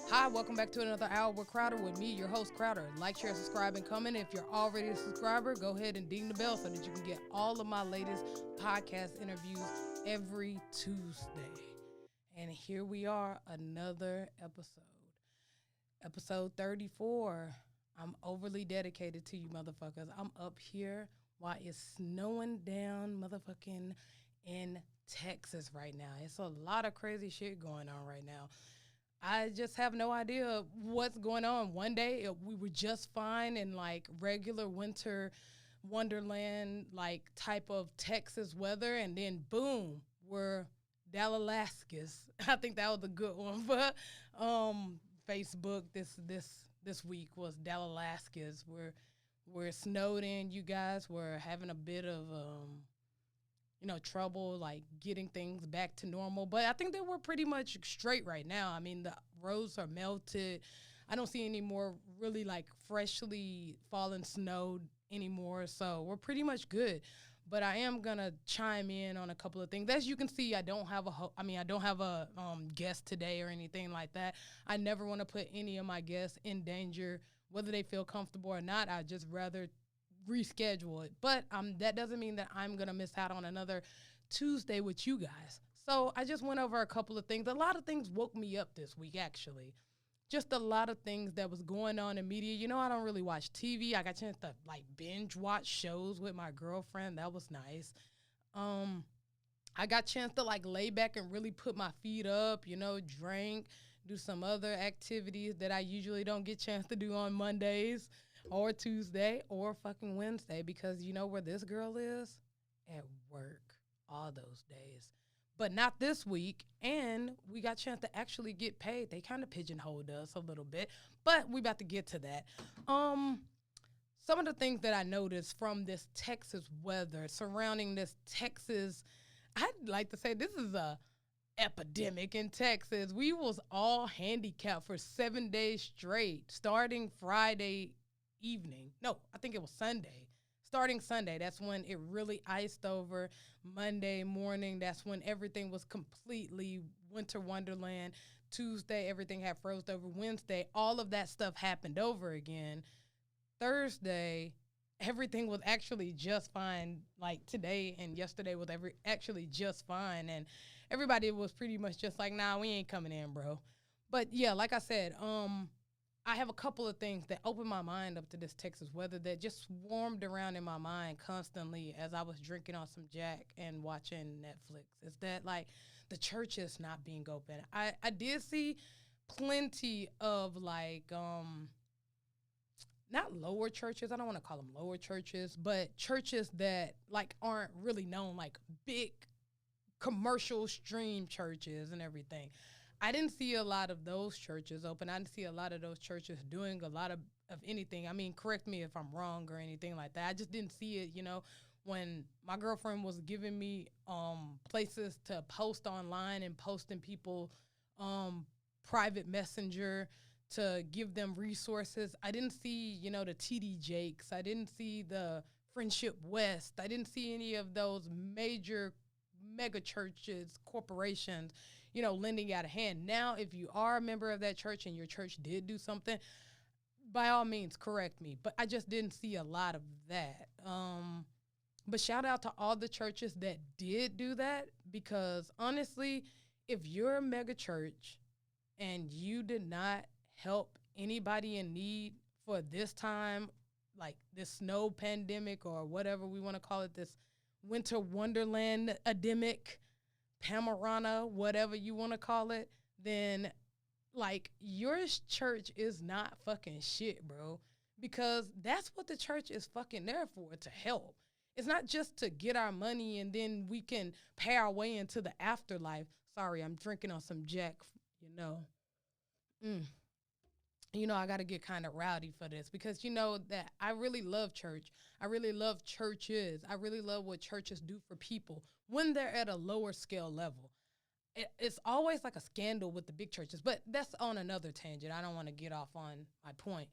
Hi, welcome back to another hour with Crowder with me, your host Crowder. Like, share, subscribe, and comment. If you're already a subscriber, go ahead and ding the bell so that you can get all of my latest podcast interviews every Tuesday. And here we are, another episode. Episode 34. I'm overly dedicated to you motherfuckers. I'm up here while it's snowing down motherfucking in Texas right now. It's a lot of crazy shit going on right now. I just have no idea what's going on. One day we were just fine in like regular winter Wonderland like type of Texas weather, and then boom, we're Dallaskas. I think that was a good one for Facebook this week was Dallaskas. We're snowed in. You guys were having a bit of trouble like getting things back to normal. But I think that we're pretty much straight right now. I mean, the roads are melted. I don't see any more really like freshly fallen snow anymore. So we're pretty much good. But I am gonna chime in on a couple of things. As you can see, I don't have a guest today or anything like that. I never want to put any of my guests in danger, whether they feel comfortable or not. I just rather reschedule it. But that doesn't mean that I'm going to miss out on another Tuesday with you guys. So I just went over a couple of things. A lot of things woke me up this week, actually. Just a lot of things that was going on in media. You know, I don't really watch TV. I got a chance to, like, binge watch shows with my girlfriend. That was nice. I got a chance to, like, lay back and really put my feet up, drink, do some other activities that I usually don't get a chance to do on Mondays or Tuesday or fucking Wednesday, because you know where this girl is? At work all those days. But not this week, and we got a chance to actually get paid. They kind of pigeonholed us a little bit, but we about to get to that. Some of the things that I noticed from this Texas weather surrounding this Texas, I'd like to say this is a epidemic in Texas. We was all handicapped for 7 days straight, starting Friday evening. No, I think it was Sunday. Starting Sunday, that's when it really iced over. Monday morning, that's when everything was completely winter wonderland. Tuesday, everything had froze over. Wednesday, all of that stuff happened over again. Thursday, everything was actually just fine. Like today and yesterday was actually just fine. And everybody was pretty much just like, nah, we ain't coming in, bro. But yeah, like I said, I have a couple of things that opened my mind up to this Texas weather that just swarmed around in my mind constantly as I was drinking on some Jack and watching Netflix. Is that like the church is not being open. I did see plenty of like not lower churches. I don't want to call them lower churches, but churches that like aren't really known, like big commercial stream churches and everything. I didn't see a lot of those churches open. I didn't see a lot of those churches doing a lot of anything. I mean, correct me if I'm wrong or anything like that. I just didn't see it, when my girlfriend was giving me places to post online and posting people private messenger to give them resources. I didn't see, the TD Jakes. I didn't see the Friendship West. I didn't see any of those major mega churches, corporations, lending out a hand. Now, if you are a member of that church and your church did do something, by all means, correct me. But I just didn't see a lot of that. But shout out to all the churches that did do that, because honestly, if you're a mega church and you did not help anybody in need for this time, like this snow pandemic or whatever we want to call it, this winter wonderland endemic, Pamarana, whatever you want to call it, then like your church is not fucking shit, bro. Because that's what the church is fucking there for, to help. It's not just to get our money and then we can pay our way into the afterlife. Sorry, I'm drinking on some Jack, Mm. I got to get kind of rowdy for this, because that I really love church. I really love churches. I really love what churches do for people when they're at a lower scale level. It's always like a scandal with the big churches, but that's on another tangent. I don't want to get off on my point.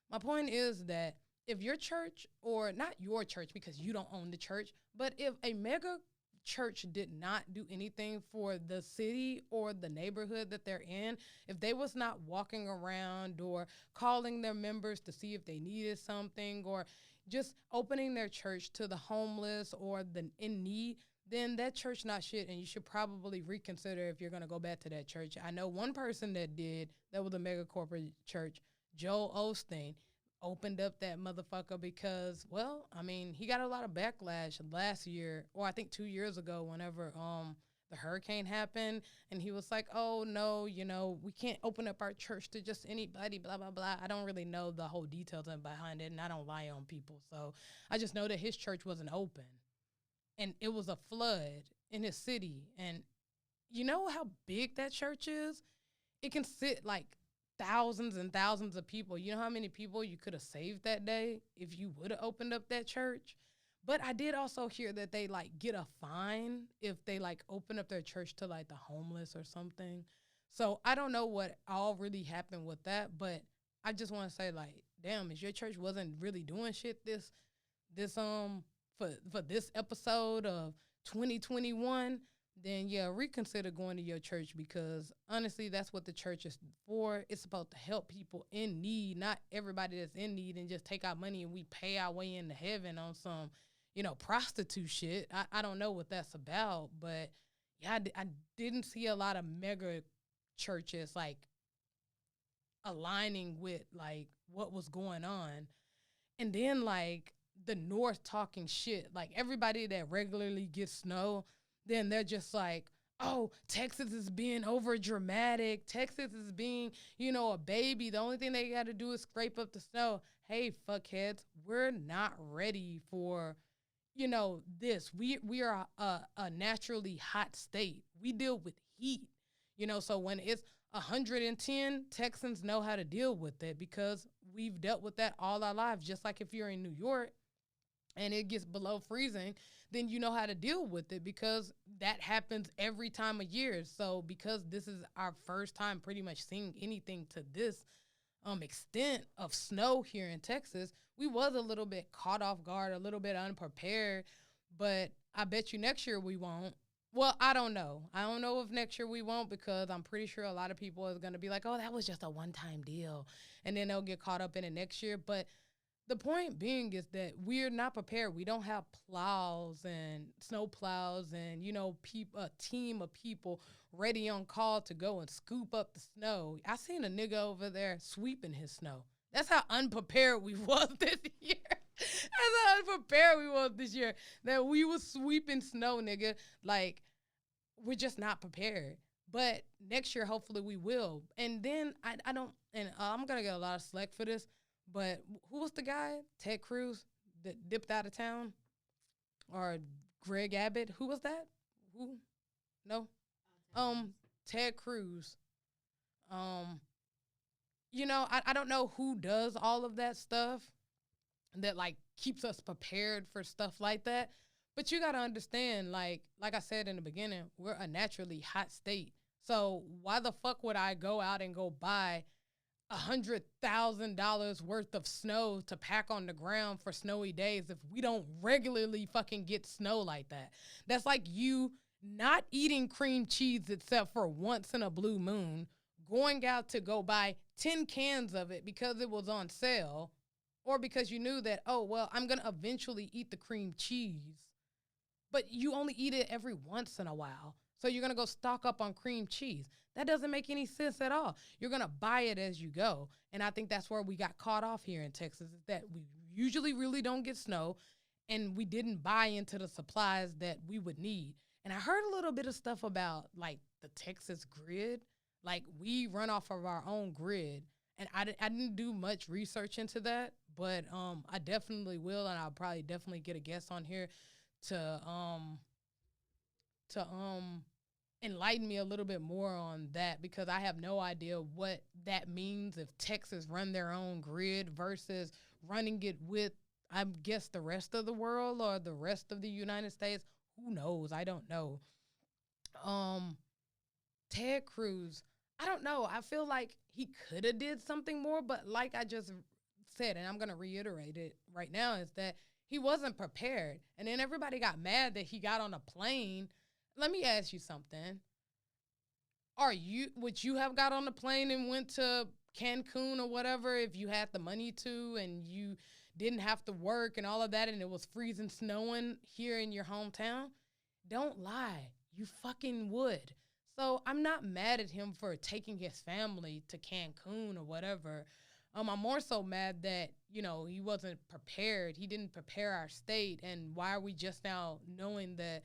My point is that if your church, or not your church because you don't own the church, but if a mega church did not do anything for the city or the neighborhood that they're in, if they was not walking around or calling their members to see if they needed something or just opening their church to the homeless or the in need, then that church not shit, and you should probably reconsider if you're going to go back to that church. I know one person that did, that was a mega corporate church, Joel Osteen, opened up that motherfucker because, well, I mean, he got a lot of backlash last year, or I think 2 years ago, whenever the hurricane happened, and he was like, oh, no, you know, we can't open up our church to just anybody, blah, blah, blah. I don't really know the whole details behind it, and I don't lie on people. So I just know that his church wasn't open, and it was a flood in his city. And you know how big that church is? It can sit like thousands and thousands of people. You know how many people you could have saved that day if you would have opened up that church? But I did also hear that they like get a fine if they like open up their church to like the homeless or something. So I don't know what all really happened with that, but I just want to say like, damn, if your church wasn't really doing shit for this episode of 2021, then yeah, reconsider going to your church, because honestly, that's what the church is for. It's supposed to help people in need, not everybody that's in need and just take our money and we pay our way into heaven on some, you know, prostitute shit. I don't know what that's about, but yeah, I didn't see a lot of mega churches like aligning with like what was going on. And then like the North talking shit, like everybody that regularly gets snow, then they're just like, oh, Texas is being over dramatic. Texas is being, you know, a baby. The only thing they got to do is scrape up the snow. Hey, fuckheads, we're not ready for, you know, this. We are a naturally hot state. We deal with heat, you know, so when it's 110, Texans know how to deal with it because we've dealt with that all our lives. Just like if you're in New York and it gets below freezing, then you know how to deal with it because that happens every time of year. So because this is our first time pretty much seeing anything to this extent of snow here in Texas, we was a little bit caught off guard, a little bit unprepared, but I bet you next year we won't. Well, I don't know. I don't know if next year we won't, because I'm pretty sure a lot of people are going to be like, oh, that was just a one-time deal. And then they'll get caught up in it next year. But the point being is that we're not prepared. We don't have plows and snow plows and, you know, a team of people ready on call to go and scoop up the snow. I seen a nigga over there sweeping his snow. That's how unprepared we was this year. That's how unprepared we was this year. That we was sweeping snow, nigga. Like, we're just not prepared. But next year, hopefully we will. And then I don't, and I'm going to get a lot of slack for this, but who was the guy? Ted Cruz that dipped out of town? Or Greg Abbott? Who was that? Who? No? Ted Cruz. You know, I don't know who does all of that stuff that, like, keeps us prepared for stuff like that. But you got to understand, like I said in the beginning, we're a naturally hot state. So why the fuck would I go out and go buy $100,000 worth of snow to pack on the ground for snowy days if we don't regularly fucking get snow like that? That's like you not eating cream cheese except for once in a blue moon, going out to go buy 10 cans of it because it was on sale, or because you knew that, oh, well, I'm going to eventually eat the cream cheese, but you only eat it every once in a while. So you're going to go stock up on cream cheese. That doesn't make any sense at all. You're going to buy it as you go. And I think that's where we got caught off here in Texas, is that we usually really don't get snow, and we didn't buy into the supplies that we would need. And I heard a little bit of stuff about, like, the Texas grid. Like, we run off of our own grid. And I didn't do much research into that, but I definitely will, and I'll probably definitely get a guest on here to enlighten me a little bit more on that, because I have no idea what that means if Texas run their own grid versus running it with, I guess, the rest of the world or the rest of the United States. Who knows? I don't know. Ted Cruz, I don't know. I feel like he could have did something more, but like I just said, and I'm going to reiterate it right now, is that He wasn't prepared. And then everybody got mad that he got on a plane. Let me ask you something. Would you have got on the plane and went to Cancun or whatever if you had the money to and you didn't have to work and all of that and it was freezing snowing here in your hometown? Don't lie. You fucking would. So I'm not mad at him for taking his family to Cancun or whatever. I'm more so mad that, he wasn't prepared. He didn't prepare our state. And why are we just now knowing that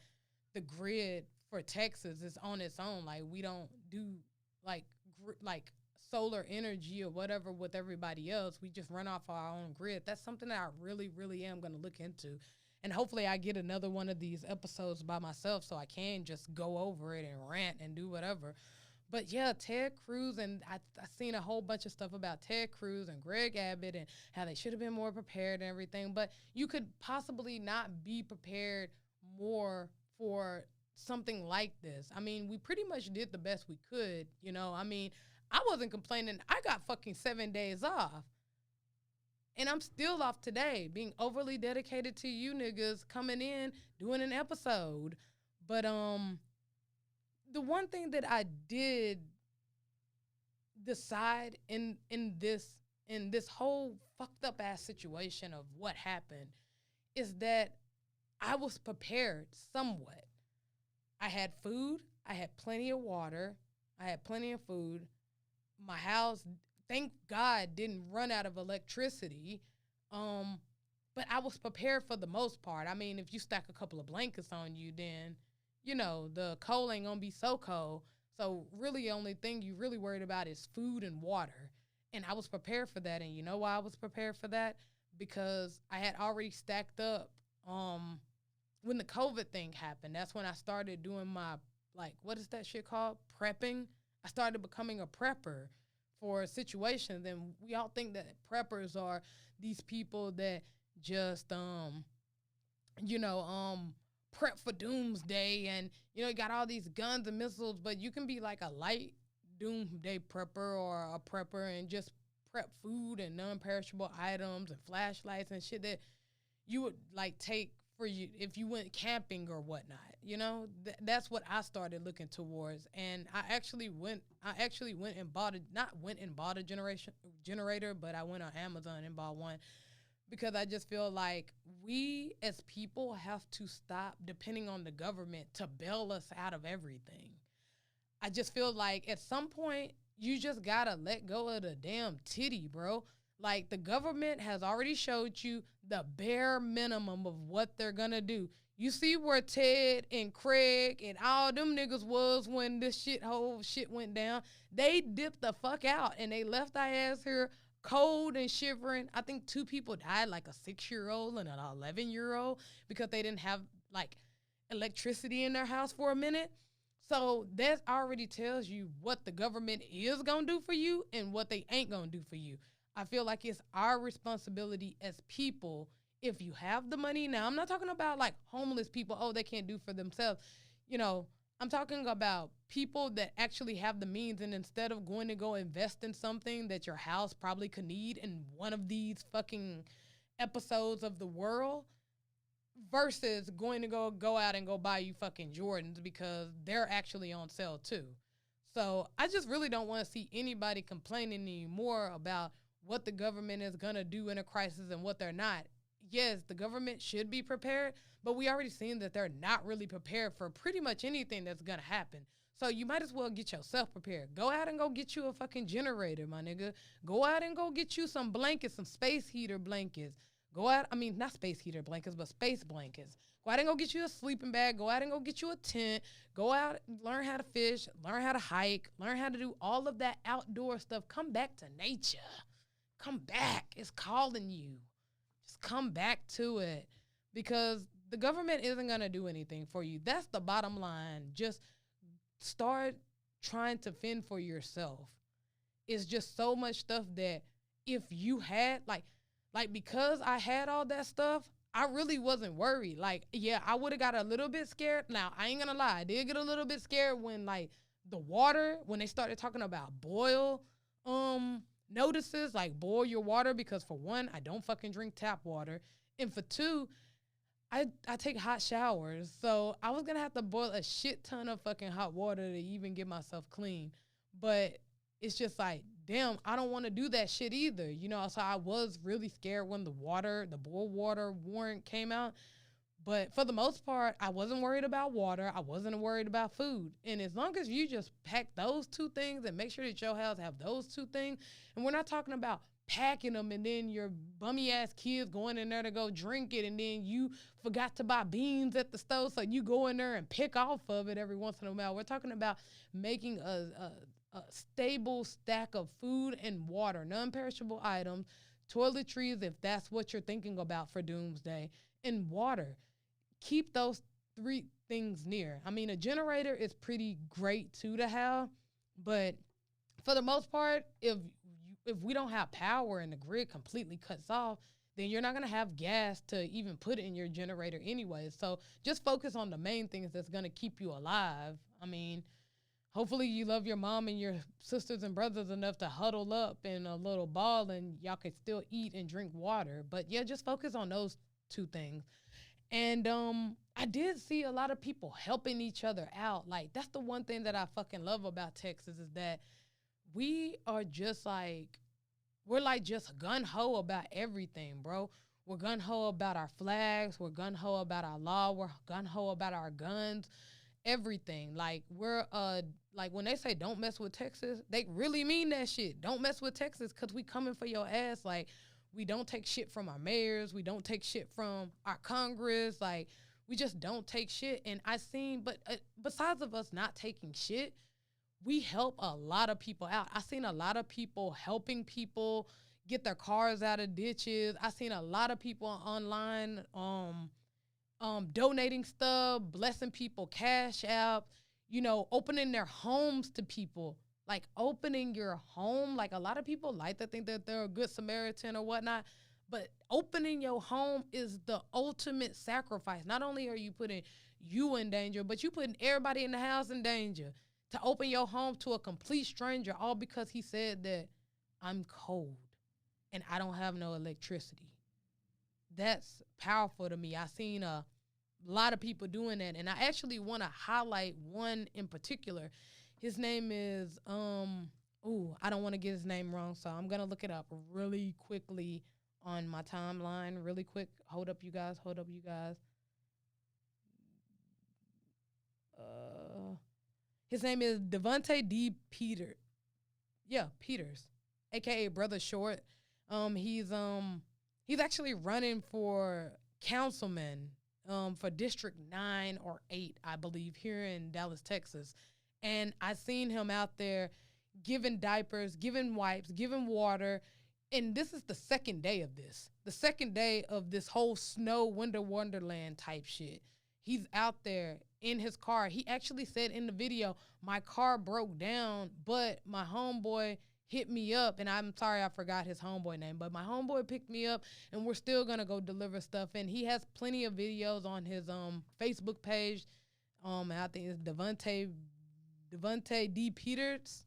the grid for Texas is on its own? Like, we don't do like solar energy or whatever with everybody else. We just run off our own grid. That's something that I really, really am going to look into. And hopefully I get another one of these episodes by myself so I can just go over it and rant and do whatever. But yeah, Ted Cruz, and I seen a whole bunch of stuff about Ted Cruz and Greg Abbott and how they should have been more prepared and everything. But you could possibly not be prepared more for something like this. I mean, we pretty much did the best we could, I mean, I wasn't complaining. I got fucking 7 days off. And I'm still off today, being overly dedicated to you niggas coming in, doing an episode. But the one thing that I did decide in this whole fucked up ass situation of what happened is that I was prepared somewhat. I had food, I had plenty of water, I had plenty of food. My house, thank God, didn't run out of electricity. But I was prepared for the most part. I mean, if you stack a couple of blankets on you, then, the cold ain't gonna be so cold. So really, the only thing you really worried about is food and water. And I was prepared for that. And you know why I was prepared for that? Because I had already stacked up. When the COVID thing happened, that's when I started doing my, what is that shit called? Prepping. I started becoming a prepper for situations. And we all think that preppers are these people that just, prep for doomsday and, you got all these guns and missiles, but you can be like a light doomsday prepper or a prepper and just prep food and non-perishable items and flashlights and shit that you would take for you if you went camping or whatnot. That's what I started looking towards. And I actually went and bought a generator, but I went on Amazon and bought one because I just feel like we as people have to stop depending on the government to bail us out of everything. I just feel like at some point you just gotta let go of the damn titty, bro. Like, the government has already showed you the bare minimum of what they're gonna do. You see where Ted and Craig and all them niggas was when this whole shit went down. They dipped the fuck out and they left our ass here cold and shivering. I think 2 people died, like a 6-year-old and an 11-year-old, because they didn't have electricity in their house for a minute. So that already tells you what the government is gonna do for you and what they ain't gonna do for you. I feel like it's our responsibility as people, if you have the money. Now, I'm not talking about homeless people, they can't do for themselves. I'm talking about people that actually have the means, and instead of going to go invest in something that your house probably could need in one of these fucking episodes of the world, versus going to go out and go buy you fucking Jordans because they're actually on sale too. So I just really don't want to see anybody complaining anymore about what the government is going to do in a crisis and what they're not. Yes, the government should be prepared, but we already seen that they're not really prepared for pretty much anything that's going to happen. So you might as well get yourself prepared. Go out and go get you a fucking generator, my nigga. Go out and go get you some blankets, some space heater blankets. Go out, not space heater blankets, but space blankets. Go out and go get you a sleeping bag. Go out and go get you a tent. Go out, learn how to fish, learn how to hike, learn how to do all of that outdoor stuff. Come back to nature. Come back. It's calling you. Just come back to it, because the government isn't going to do anything for you. That's the bottom line. Just start trying to fend for yourself. It's just so much stuff that if you had, because I had all that stuff, I really wasn't worried. I would have got a little bit scared. Now, I ain't going to lie. I did get a little bit scared when, the water, when they started talking about boil, notices, boil your water, because for one, I don't fucking drink tap water. And for two, I take hot showers. So I was going to have to boil a shit ton of fucking hot water to even get myself clean. But it's just like, damn, I don't want to do that shit either. You know, so I was really scared when the boil water warrant came out. But for the most part, I wasn't worried about water. I wasn't worried about food. And as long as you just pack those two things and make sure that your house have those two things, and we're not talking about packing them and then your bummy ass kids going in there to go drink it and then you forgot to buy beans at the stove, so you go in there and pick off of it every once in a while. We're talking about making a stable stack of food and water, non-perishable items, toiletries if that's what you're thinking about for doomsday, and water. Keep those three things near. I mean, a generator is pretty great too to have, but for the most part, if we don't have power and the grid completely cuts off, then you're not going to have gas to even put in your generator anyway. So just focus on the main things that's going to keep you alive. I mean, hopefully you love your mom and your sisters and brothers enough to huddle up in a little ball and y'all can still eat and drink water. But yeah, just focus on those two things. And I did see a lot of people helping each other out. Like, that's the one thing that I fucking love about Texas is that we are just like, we're like just gun-ho about everything, bro. We're gun-ho about our flags. We're gun-ho about our law. We're gun-ho about our guns, everything. Like, we're, like when they say don't mess with Texas, they really mean that shit. Don't mess with Texas because we coming for your ass. Like, we don't take shit from our mayors. We don't take shit from our Congress. Like, we just don't take shit. And I seen, but besides of us not taking shit, we help a lot of people out. I seen a lot of people helping people get their cars out of ditches. I seen a lot of people online donating stuff, blessing people, cash out, you know, opening their homes to people. Like, opening your home, like, a lot of people like to think that they're a good Samaritan or whatnot, but opening your home is the ultimate sacrifice. Not only are you putting you in danger, but you putting everybody in the house in danger to open your home to a complete stranger, all because he said that I'm cold and I don't have no electricity. That's powerful to me. I seen a lot of people doing that, and I actually want to highlight one in particular. His name is, I don't want to get his name wrong, so I'm going to look it up really quickly on my timeline, really quick. Hold up, you guys. His name is Devontae D. Peters. Yeah, Peters, a.k.a. Brother Short. He's actually running for councilman for District 9 or 8, I believe, here in Dallas, Texas. And I seen him out there giving diapers, giving wipes, giving water. And this is the second day of this. The second day of this whole snow winter wonderland type shit. He's out there in his car. He actually said in the video, my car broke down, but my homeboy hit me up. And I'm sorry I forgot his homeboy name, but my homeboy picked me up and we're still going to go deliver stuff. And he has plenty of videos on his Facebook page. I think it's Devontae D. Peters.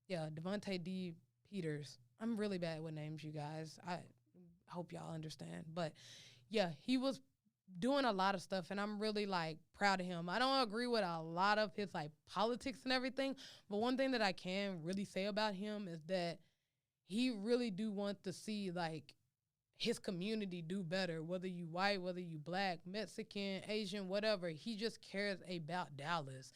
Yeah, Devontae D. Peters. I'm really bad with names, you guys. I hope y'all understand. But yeah, he was doing a lot of stuff, and I'm really, like, proud of him. I don't agree with a lot of his, like, politics and everything, but one thing that I can really say about him is that he really do want to see, like, his community do better, whether you white, whether you black, Mexican, Asian, whatever. He just cares about Dallas.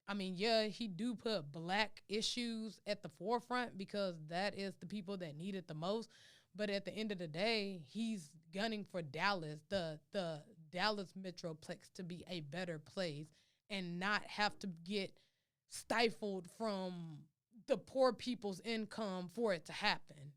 I mean, yeah, he do put black issues at the forefront because that is the people that need it the most. But at the end of the day, he's gunning for Dallas, the Dallas Metroplex, to be a better place and not have to get stifled from the poor people's income for it to happen.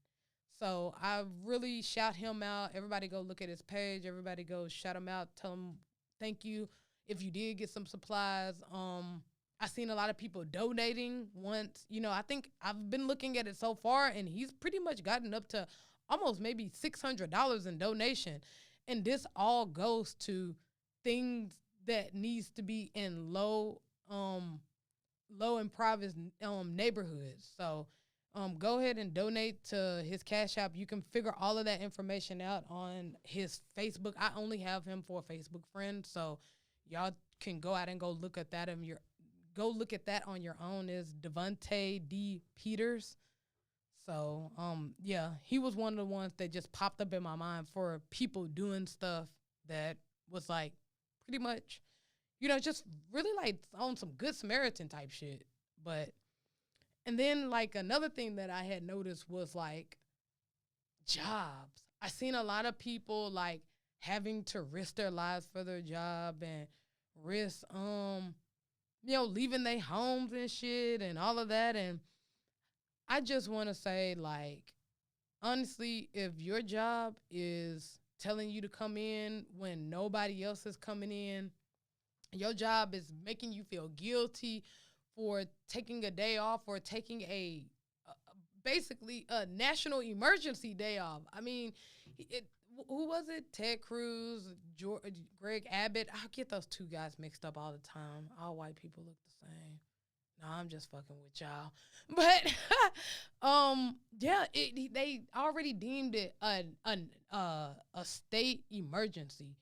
So I really shout him out. Everybody go look at his page. Everybody go shout him out. Tell him thank you if you did get some supplies. I seen a lot of people donating once. You know, I think I've been looking at it so far, and he's pretty much gotten up to almost maybe $600 in donation. And this all goes to things that needs to be in low and private neighborhoods. So Go ahead and donate to his Cash App. You can figure all of that information out on his Facebook. I only have him for a Facebook friend, so y'all can go out and go look at that. And go look at that on your own. Is Devontae D. Peters. So, yeah, he was one of the ones that just popped up in my mind for people doing stuff that was like pretty much, just really like on some Good Samaritan type shit. But, and then like another thing that I had noticed was like jobs. I seen a lot of people like having to risk their lives for their job and risk, leaving their homes and shit and all of that. And I just want to say, like, honestly, if your job is telling you to come in when nobody else is coming in, your job is making you feel guilty for taking a day off or taking basically a national emergency day off. I mean, who was it? Ted Cruz, Greg Abbott. I get those two guys mixed up all the time. All white people look the same. No, I'm just fucking with y'all. But yeah, they already deemed it a state emergency.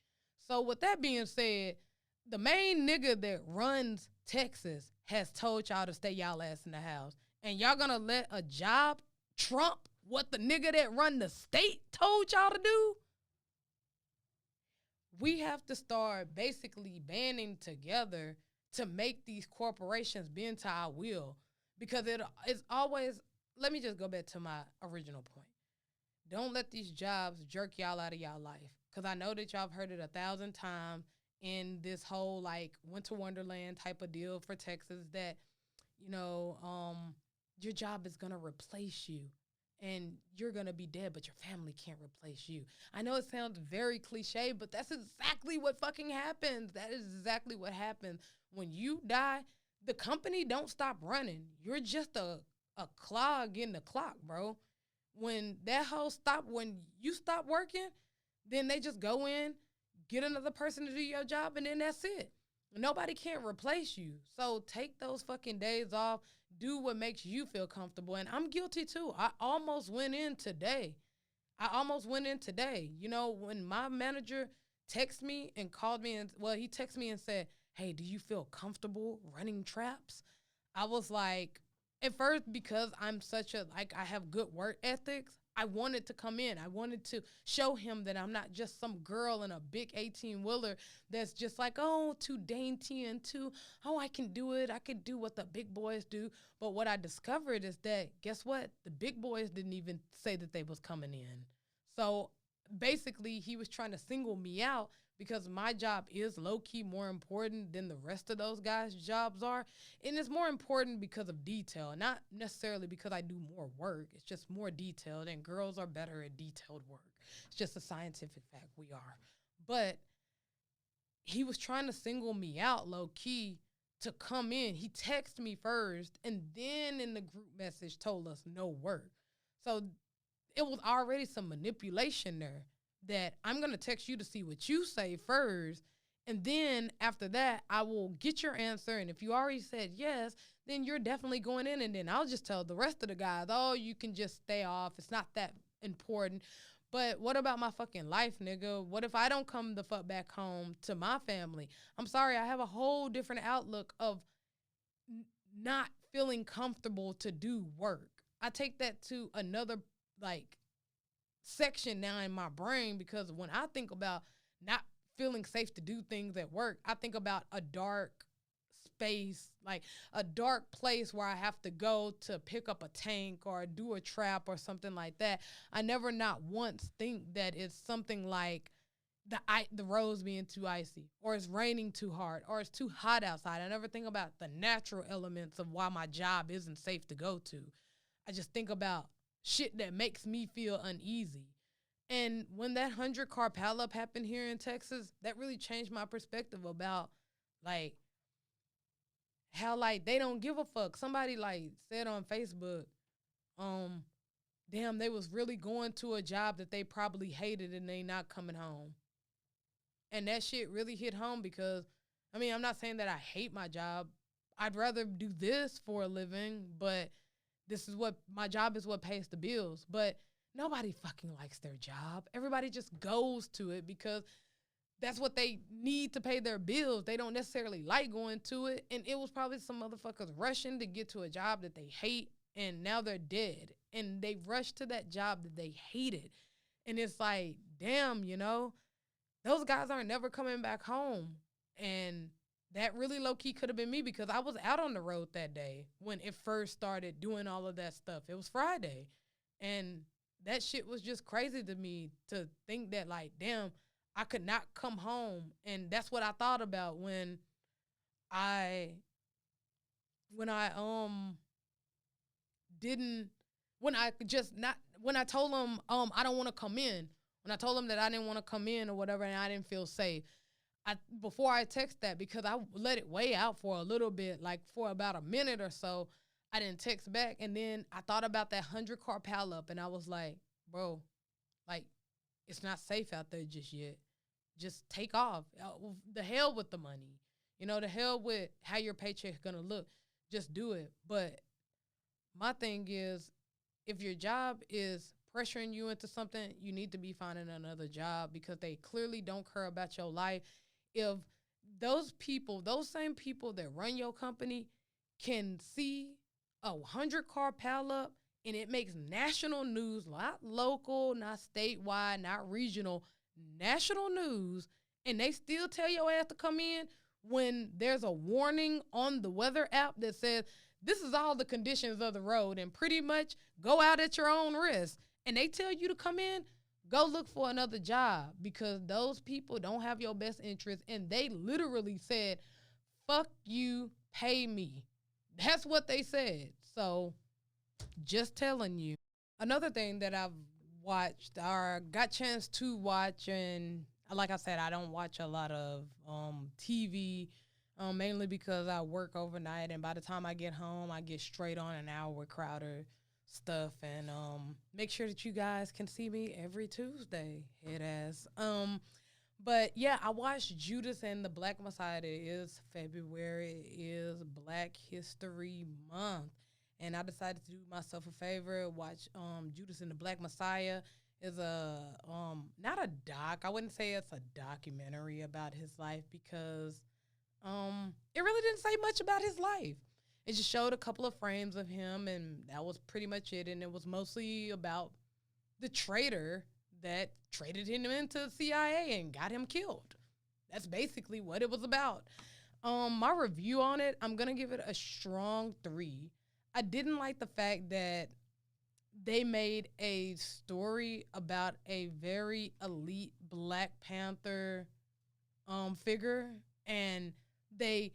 So with that being said, the main nigga that runs Texas has told y'all to stay y'all ass in the house. And y'all gonna let a job trump what the nigga that run the state told y'all to do? We have to start basically banding together to make these corporations bend to our will. Because it's always, let me just go back to my original point. Don't let these jobs jerk y'all out of y'all life. Because I know that y'all have heard it 1,000 times in this whole like Winter Wonderland type of deal for Texas that, your job is going to replace you and you're going to be dead, but your family can't replace you. I know it sounds very cliche, but that's exactly what fucking happens. That is exactly what happens. When you die, the company don't stop running. You're just a clog in the clock, bro. When when you stop working, then they just go in, get another person to do your job, and then that's it. Nobody can't replace you. So take those fucking days off. Do what makes you feel comfortable. And I'm guilty too. I almost went in today. When my manager texted me and called me he texted me and said, "Hey, do you feel comfortable running traps?" I was like, at first, because I'm I have good work ethics, I wanted to come in. I wanted to show him that I'm not just some girl in a big 18-wheeler that's just like, oh, too dainty and I can do it. I could do what the big boys do. But what I discovered is that, guess what? The big boys didn't even say that they was coming in. So basically, he was trying to single me out because my job is low-key more important than the rest of those guys' jobs are. And it's more important because of detail, not necessarily because I do more work. It's just more detailed, and girls are better at detailed work. It's just a scientific fact. We are. But he was trying to single me out low-key to come in. He texted me first, and then in the group message told us no work. So it was already some manipulation there. That I'm going to text you to see what you say first, and then after that, I will get your answer, and if you already said yes, then you're definitely going in, and then I'll just tell the rest of the guys, oh, you can just stay off. It's not that important. But what about my fucking life, nigga? What if I don't come the fuck back home to my family? I'm sorry, I have a whole different outlook of not feeling comfortable to do work. I take that to another, section now in my brain, because when I think about not feeling safe to do things at work, I think about a dark space, like a dark place where I have to go to pick up a tank or do a trap or something like that. I never not once think that it's something like the roads being too icy, or it's raining too hard, or it's too hot outside. I never think about the natural elements of why my job isn't safe to go to. I just think about shit that makes me feel uneasy. And when that 100-car pileup happened here in Texas, that really changed my perspective about, how, they don't give a fuck. Somebody, said on Facebook, damn, they was really going to a job that they probably hated and they not coming home. And that shit really hit home because, I'm not saying that I hate my job. I'd rather do this for a living, but this is what my job is, what pays the bills. But nobody fucking likes their job. Everybody just goes to it because that's what they need to pay their bills. They don't necessarily like going to it. And it was probably some motherfuckers rushing to get to a job that they hate, and now they're dead. And they rushed to that job that they hated. And it's like, damn, you know, those guys aren't never coming back home. And that really low-key could have been me, because I was out on the road that day when it first started doing all of that stuff. It was Friday. And that shit was just crazy to me, to think that, like, damn, I could not come home. And that's what I thought about when I told them I don't want to come in. When I told them that I didn't want to come in or whatever, and I didn't feel safe. Before I text that, because I let it weigh out for a little bit, like for about a minute or so, I didn't text back. And then I thought about that 100-car pileup, and I was like, bro, like, it's not safe out there just yet. Just take off. The hell with the money. You know, the hell with how your paycheck's going to look. Just do it. But my thing is, if your job is pressuring you into something, you need to be finding another job, because they clearly don't care about your life. If those same people that run your company can see a 100-car pileup and it makes national news, not local, not statewide, not regional, national news, and they still tell your ass to come in when there's a warning on the weather app that says, this is all the conditions of the road and pretty much go out at your own risk, and they tell you to come in, go look for another job, because those people don't have your best interest, and they literally said, fuck you, pay me. That's what they said. So just telling you. Another thing that I've watched or got chance to watch, and like I said, I don't watch a lot of TV, mainly because I work overnight, and by the time I get home, I get straight on an hour with Crowder stuff, and make sure that you guys can see me every Tuesday, head ass. But yeah, I watched Judas and the Black Messiah. It is February. It is Black History Month, and I decided to do myself a favor, watch Judas and the Black Messiah. Is a not a doc. I wouldn't say it's a documentary about his life, because it really didn't say much about his life. It just showed a couple of frames of him, and that was pretty much it. And it was mostly about the traitor that traded him into the CIA and got him killed. That's basically what it was about. My review on it, I'm going to give it a strong 3. I didn't like the fact that they made a story about a very elite Black Panther figure, and they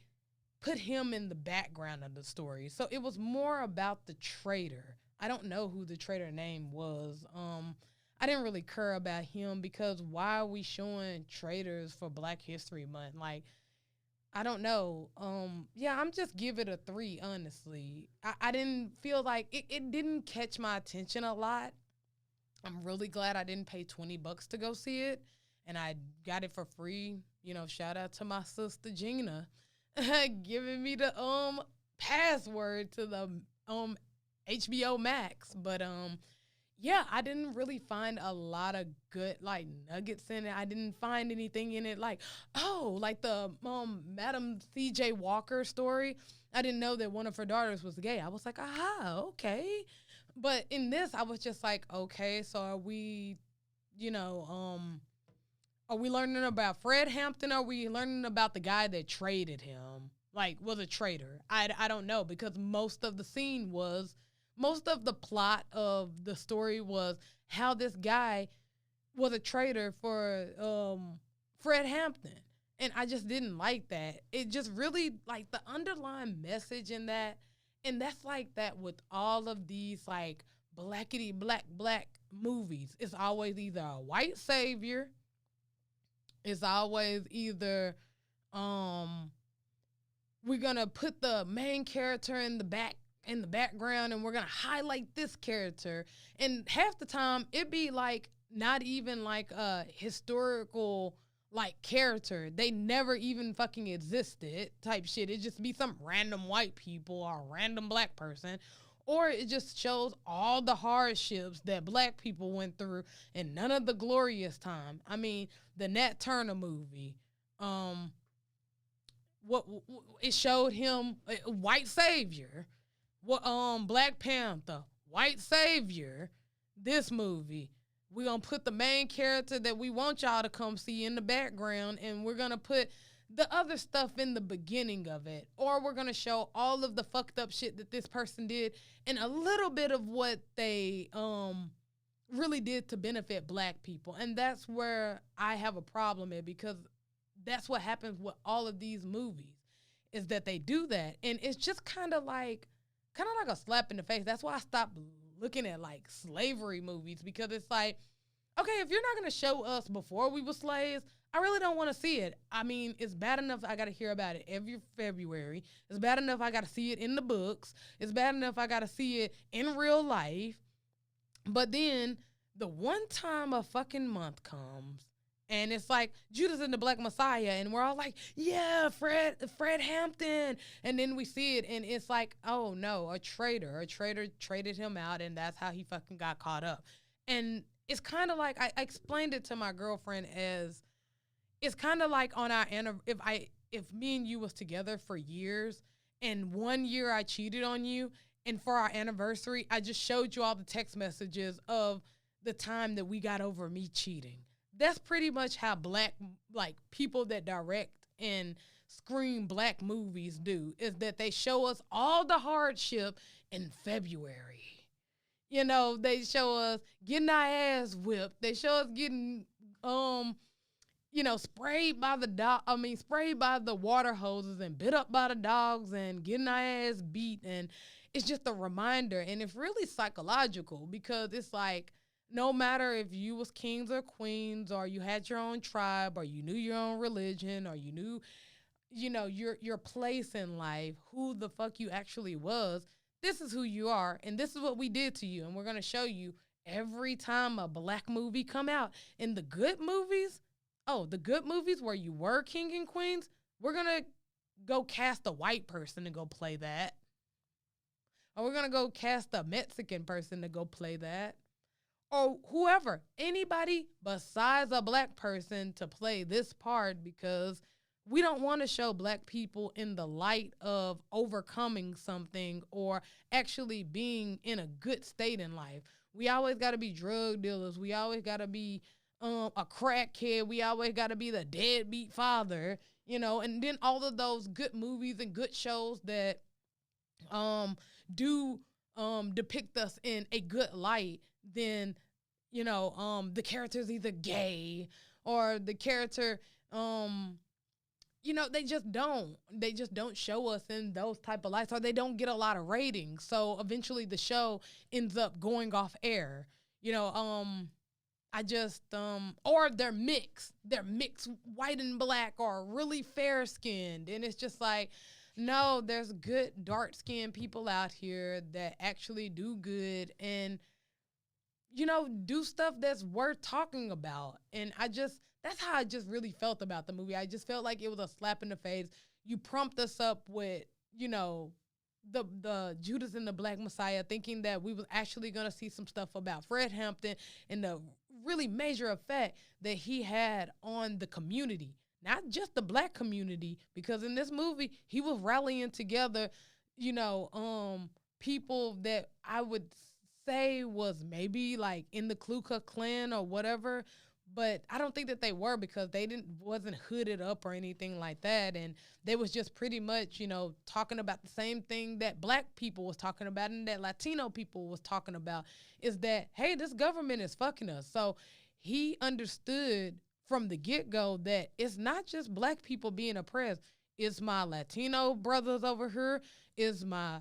put him in the background of the story. So it was more about the traitor. I don't know who the traitor name was. I didn't really care about him, because why are we showing traitors for Black History Month? Like, I don't know. Yeah, I'm just give it a 3, honestly. I didn't feel like it didn't catch my attention a lot. I'm really glad I didn't pay $20 to go see it, and I got it for free. You know, shout out to my sister Gina giving me the password to the HBO Max. But yeah, I didn't really find a lot of good, like, nuggets in it. I didn't find anything in it like, oh, like the Madam C.J. Walker story. I didn't know that one of her daughters was gay. I was like, aha, okay. But in this, I was just like, okay, so are we, are we learning about Fred Hampton? Or are we learning about the guy that traded him? Like, was a traitor? I don't know, because most of the plot of the story was how this guy was a traitor for Fred Hampton. And I just didn't like that. It just really, like, the underlying message in that, and that's like that with all of these, like, blackity black movies. It's always either a white savior. It's always either we're going to put the main character in the background, and we're going to highlight this character. And half the time it be like not even like a historical like character. They never even fucking existed type shit. It just be some random white people or a random black person. Or it just shows all the hardships that black people went through and none of the glorious time. I mean, the Nat Turner movie, um, it showed him a white savior. What Black Panther, white savior. This movie, we're gonna put the main character that we want y'all to come see in the background, and we're gonna put the other stuff in the beginning of it. Or we're gonna show all of the fucked up shit that this person did and a little bit of what they really did to benefit black people. And that's where I have a problem at, because that's what happens with all of these movies, is that they do that. And it's just kind of like a slap in the face. That's why I stopped looking at like slavery movies, because it's like, okay, if you're not going to show us before we were slaves, I really don't want to see it. I mean, it's bad enough I got to hear about it every February. It's bad enough I got to see it in the books. It's bad enough I got to see it in real life. But then the one time a fucking month comes, and it's like Judas and the Black Messiah, and we're all like, yeah, Fred Hampton. And then we see it, and it's like, oh, no, a traitor traded him out, and that's how he fucking got caught up. And it's kind of like, I explained it to my girlfriend as, it's kind of like on our if me and you was together for years, and 1 year I cheated on you, and for our anniversary, I just showed you all the text messages of the time that we got over me cheating. That's pretty much how black, like, people that direct and screen black movies do, is that they show us all the hardship in February. You know, they show us getting our ass whipped. They show us getting, sprayed by the water hoses and bit up by the dogs and getting our ass beat. And it's just a reminder. And it's really psychological, because it's like, no matter if you was kings or queens, or you had your own tribe, or you knew your own religion, or you knew, your place in life, who the fuck you actually was, this is who you are, and this is what we did to you, and we're going to show you every time a black movie come out. In the good movies, where you were king and queens, we're going to go cast a white person to go play that. Or we're going to go cast a Mexican person to go play that. Or whoever, anybody besides a black person to play this part, because we don't want to show black people in the light of overcoming something or actually being in a good state in life. We always got to be drug dealers. We always got to be a crackhead. We always got to be the deadbeat father, and then all of those good movies and good shows that do depict us in a good light, then, the character's either gay, or the character, they just don't show us in those type of lights, or they don't get a lot of ratings. So eventually the show ends up going off air, or they're mixed white and black, or really fair skinned. And it's just like, no, there's good dark-skinned people out here that actually do good and, do stuff that's worth talking about. And that's how I just really felt about the movie. I just felt like it was a slap in the face. You prompt us up with, the Judas and the Black Messiah, thinking that we was actually going to see some stuff about Fred Hampton and the really major effect that he had on the community. Not just the black community, because in this movie, he was rallying together, people that I would say was maybe like in the Ku Klux Klan or whatever, but I don't think that they were, because they wasn't hooded up or anything like that. And they was just pretty much, talking about the same thing that black people was talking about and that Latino people was talking about, is that, hey, this government is fucking us. So he understood from the get-go that it's not just black people being oppressed. It's my Latino brothers over here. It's my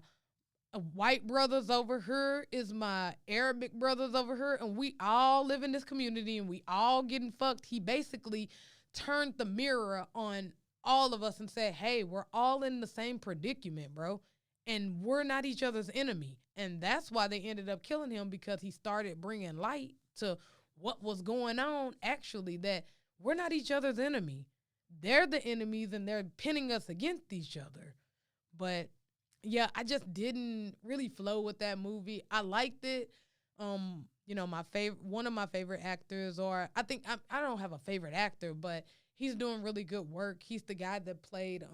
white brothers over here. It's my Arabic brothers over here. And we all live in this community, and we all getting fucked. He basically turned the mirror on all of us and said, hey, we're all in the same predicament, bro. And we're not each other's enemy. And that's why they ended up killing him, because he started bringing light to what was going on, actually, that we're not each other's enemy. They're the enemies, and they're pinning us against each other. But yeah, I just didn't really flow with that movie. I liked it. My favorite, one of my favorite actors, or I think I don't have a favorite actor, but he's doing really good work. He's the guy that played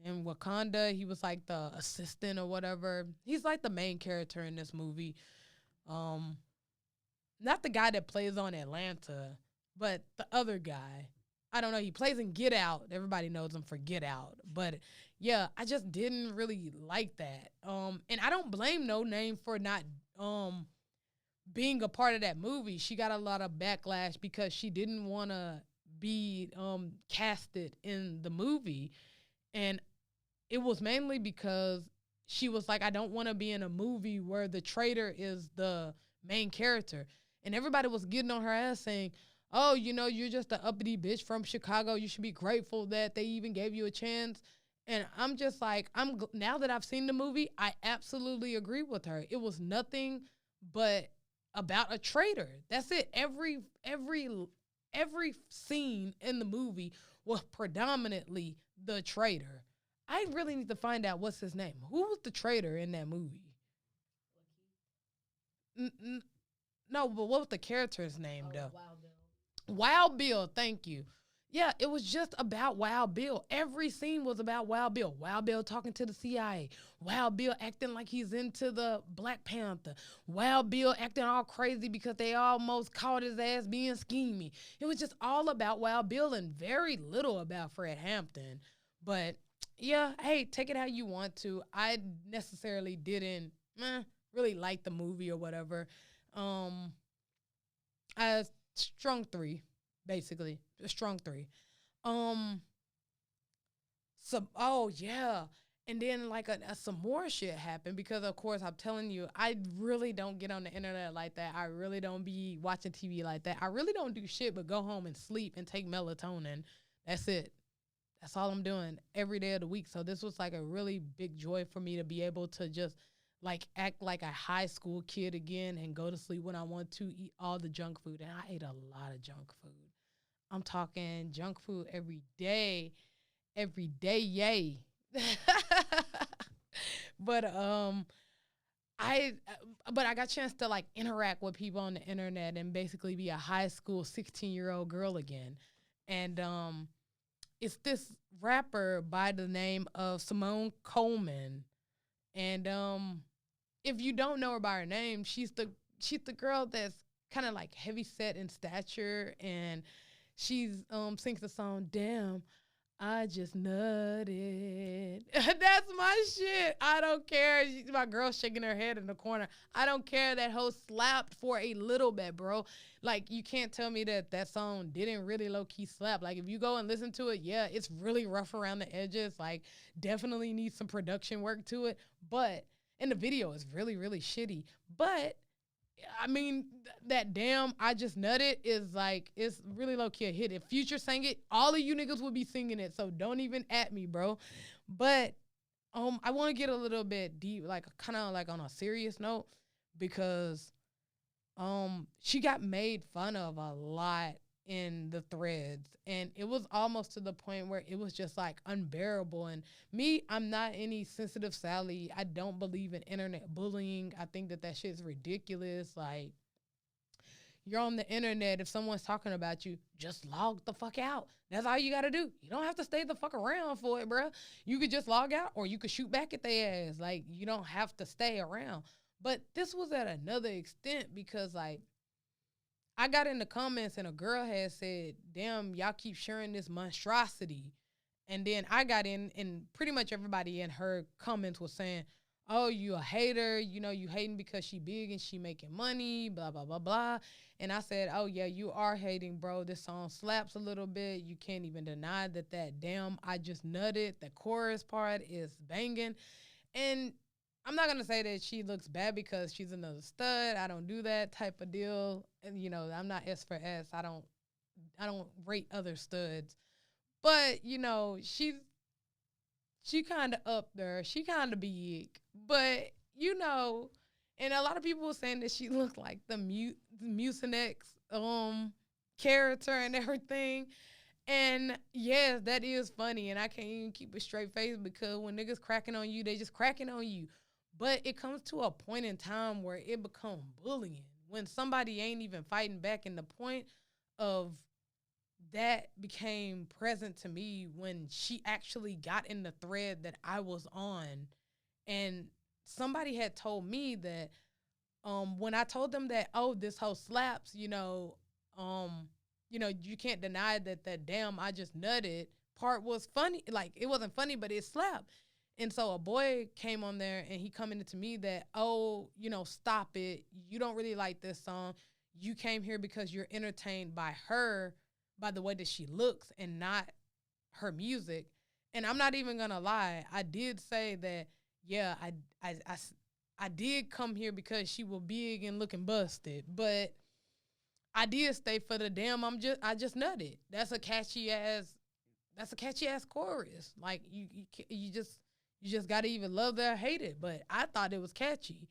in Wakanda. He was like the assistant or whatever. He's like the main character in this movie. Um, Not the guy that plays on Atlanta, but the other guy. I don't know. He plays in Get Out. Everybody knows him for Get Out. But yeah, I just didn't really like that. And I don't blame No Name for not being a part of that movie. She got a lot of backlash because she didn't want to be casted in the movie. And it was mainly because she was like, I don't want to be in a movie where the traitor is the main character. And everybody was getting on her ass saying, oh, you're just an uppity bitch from Chicago. You should be grateful that they even gave you a chance. And I'm just like, now that I've seen the movie, I absolutely agree with her. It was nothing but about a traitor. That's it. Every scene in the movie was predominantly the traitor. I really need to find out what's his name. Who was the traitor in that movie? No, but what was the character's name, though? Wild Bill. Wild Bill, thank you. Yeah, it was just about Wild Bill. Every scene was about Wild Bill. Wild Bill talking to the CIA. Wild Bill acting like he's into the Black Panther. Wild Bill acting all crazy because they almost caught his ass being scheming. It was just all about Wild Bill and very little about Fred Hampton. But yeah, hey, take it how you want to. I necessarily didn't really like the movie or whatever. I strong 3, basically. A strong 3. Oh yeah. And then like some more shit happened because of course I'm telling you, I really don't get on the internet like that. I really don't be watching TV like that. I really don't do shit but go home and sleep and take melatonin. That's it. That's all I'm doing every day of the week. So this was like a really big joy for me to be able to just like act like a high school kid again and go to sleep when I want to, eat all the junk food. And I ate a lot of junk food. I'm talking junk food every day, yay. But I got a chance to like interact with people on the internet and basically be a high school 16-year-old girl again. And it's this rapper by the name of Simone Coleman. And if you don't know her by her name, she's the girl that's kind of like heavy set in stature, and she's sings the song "Damn, I Just Nutted." That's my shit. I don't care. My girl shaking her head in the corner. I don't care. That hoe slapped for a little bit, bro. Like, you can't tell me that song didn't really low-key slap. Like, if you go and listen to it, yeah, it's really rough around the edges. Like, definitely needs some production work to it. But, and the video is really, really shitty. But, I mean, that damn I Just Nutted is like, it's really low-key a hit. If Future sang it, all of you niggas would be singing it. So don't even at me, bro. But I want to get a little bit deep, like kind of like on a serious note, because she got made fun of a lot in the threads, and it was almost to the point where it was just like unbearable. And me, I'm not any sensitive Sally. I don't believe in internet bullying. I think that shit's ridiculous. Like, you're on the internet. If someone's talking about you, just log the fuck out. That's all you got to do. You don't have to stay the fuck around for it, bro. You could just log out, or you could shoot back at their ass. Like, you don't have to stay around. But this was at another extent because, like, I got in the comments and a girl had said, damn, y'all keep sharing this monstrosity. And then I got in, and pretty much everybody in her comments was saying, oh, you a hater, you hating because she big and she making money, blah, blah, blah, blah. And I said, oh, yeah, you are hating, bro. This song slaps a little bit. You can't even deny that damn I Just Nutted, the chorus part is banging. And I'm not going to say that she looks bad because she's another stud. I don't do that type of deal. And, I'm not S for S. I don't rate other studs. But, she kind of up there. She kind of big. But, and a lot of people were saying that she looked like the Mucinex character and everything. And yes, that is funny. And I can't even keep a straight face because when niggas cracking on you, they just cracking on you. But it comes to a point in time where it becomes bullying. When somebody ain't even fighting back. And the point of that became present to me when she actually got in the thread that I was on. And somebody had told me that when I told them that, oh, this hoe slaps, you can't deny that damn I just nutted part was funny. Like, it wasn't funny, but it slapped. And so a boy came on there and he commented to me that, oh, stop it. You don't really like this song. You came here because you're entertained by her, by the way that she looks and not her music. And I'm not even going to lie. I did say that, yeah, I did come here because she was big and looking busted, but I did stay for the damn I just nutted. That's a catchy ass chorus. Like you just got to either love it or hate it, but I thought it was catchy.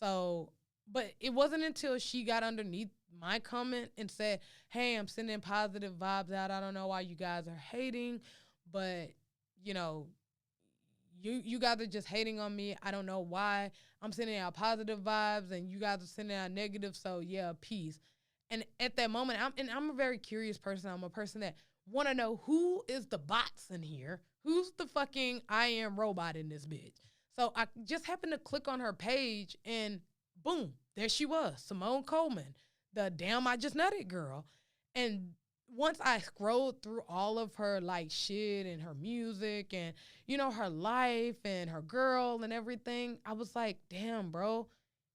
So, but it wasn't until she got underneath my comment and said, "Hey, I'm sending positive vibes out. I don't know why you guys are hating, but you guys are just hating on me. I don't know why. I'm sending out positive vibes and you guys are sending out negative. So yeah, peace." And at that moment, I'm a very curious person. I'm a person that want to know who is the bots in here. Who's the fucking I am robot in this bitch? So I just happened to click on her page and boom, there she was, Simone Coleman, the damn I just nutted girl. And once I scrolled through all of her like shit and her music and, her life and her girl and everything, I was like, damn, bro,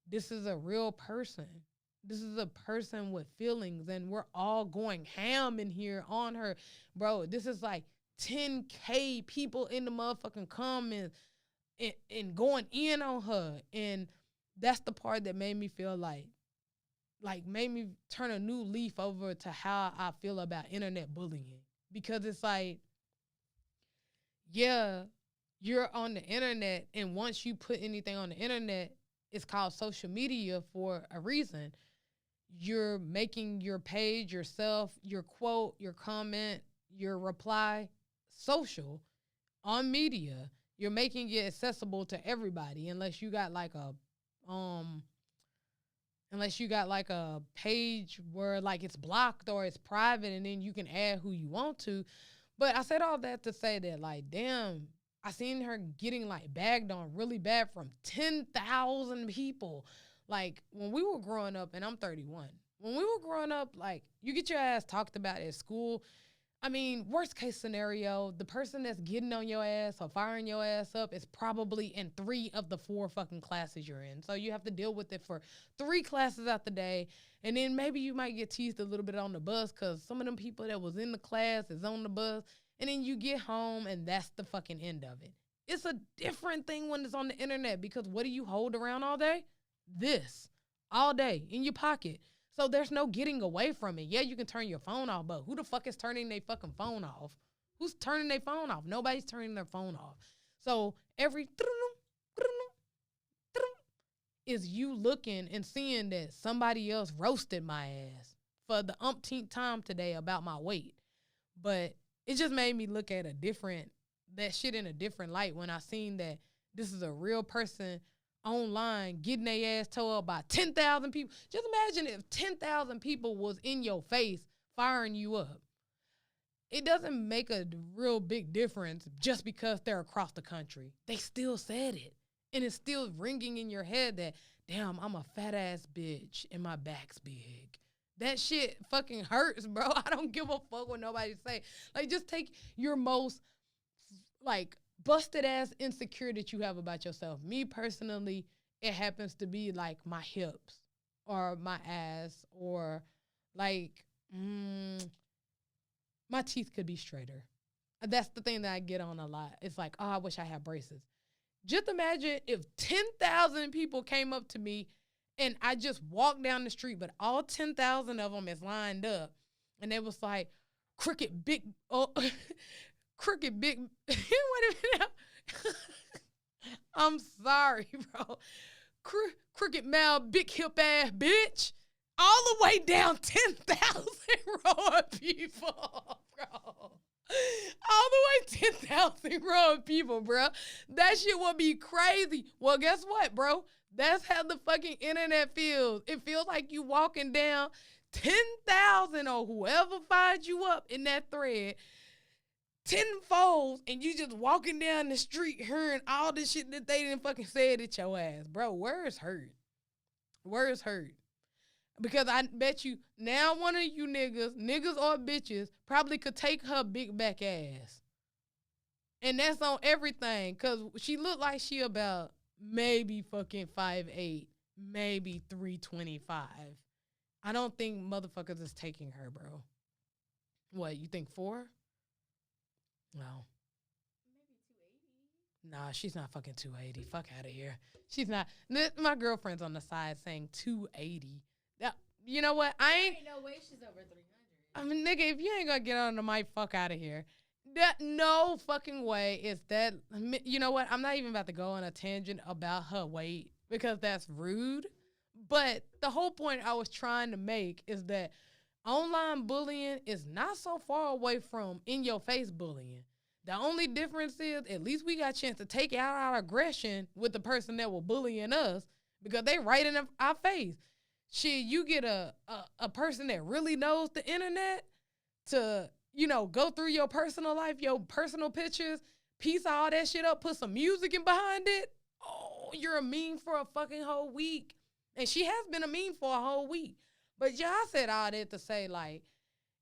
this is a real person. This is a person with feelings and we're all going ham in here on her. Bro, this is like 10K people in the motherfucking comments and going in on her. And that's the part that made me feel like made me turn a new leaf over to how I feel about internet bullying. Because it's like, yeah, you're on the internet, and once you put anything on the internet, it's called social media for a reason. You're making your page, yourself, your quote, your comment, your reply social on media. You're making it accessible to everybody unless you got like a page where like it's blocked or it's private and then you can add who you want to. But I said all that to say that, like, damn, I seen her getting like bagged on really bad from 10,000 people. Like, when we were growing up, and I'm 31, when we were growing up, like, you get your ass talked about at school. I mean, worst case scenario, the person that's getting on your ass or firing your ass up is probably in 3 of the 4 fucking classes you're in. So you have to deal with it for 3 classes out the day. And then maybe you might get teased a little bit on the bus because some of them people that was in the class is on the bus. And then you get home and that's the fucking end of it. It's a different thing when it's on the internet because what do you hold around all day? This. All day in your pocket. So there's no getting away from it. Yeah, you can turn your phone off, but who the fuck is turning their fucking phone off? Who's turning their phone off? Nobody's turning their phone off. So every is you looking and seeing that somebody else roasted my ass for the umpteenth time today about my weight. But it just made me look at that shit in a different light when I seen that this is a real person online getting their ass tore up by 10,000 people. Just imagine if 10,000 people was in your face firing you up. It doesn't make a real big difference just because they're across the country. They still said it. And it's still ringing in your head that, damn, I'm a fat ass bitch and my back's big. That shit fucking hurts, bro. I don't give a fuck what nobody say. Like, just take your most, like, busted ass insecure that you have about yourself. Me personally, it happens to be like my hips or my ass or like my teeth could be straighter. That's the thing that I get on a lot. It's like, oh, I wish I had braces. Just imagine if 10,000 people came up to me and I just walked down the street, but all 10,000 of them is lined up and they was like, crooked big, wait a minute. I'm sorry, bro. Crooked mouth, big hip ass bitch. All the way down 10,000 row of people, bro. All the way 10,000 grown people, bro. That shit will be crazy. Well, guess what, bro? That's how the fucking internet feels. It feels like you walking down 10,000 or whoever finds you up in that thread tenfold, and you just walking down the street hearing all this shit that they didn't fucking say it at your ass. Bro, words hurt. Words hurt. Because I bet you now one of you niggas or bitches, probably could take her big back ass. And that's on everything. Because she looked like she about maybe fucking 5'8", maybe 325. I don't think motherfuckers is taking her, bro. What, you think 4? No. Maybe 280. Nah, she's not fucking 280. Fuck out of here. She's not. My girlfriend's on the side saying 280. Now, you know what? Ain't no way she's over 300. I mean, nigga, if you ain't gonna get on the mic, fuck out of here. That no fucking way is that. You know what? I'm not even about to go on a tangent about her weight because that's rude. But the whole point I was trying to make is that online bullying is not so far away from in your face bullying. The only difference is at least we got a chance to take out our aggression with the person that was bullying us because they right in our face. Shit, you get a person that really knows the internet to, you know, go through your personal life, your personal pictures, piece all that shit up, put some music in behind it. Oh, you're a meme for a fucking whole week. And she has been a meme for a whole week. But yeah, I said all that to say, like,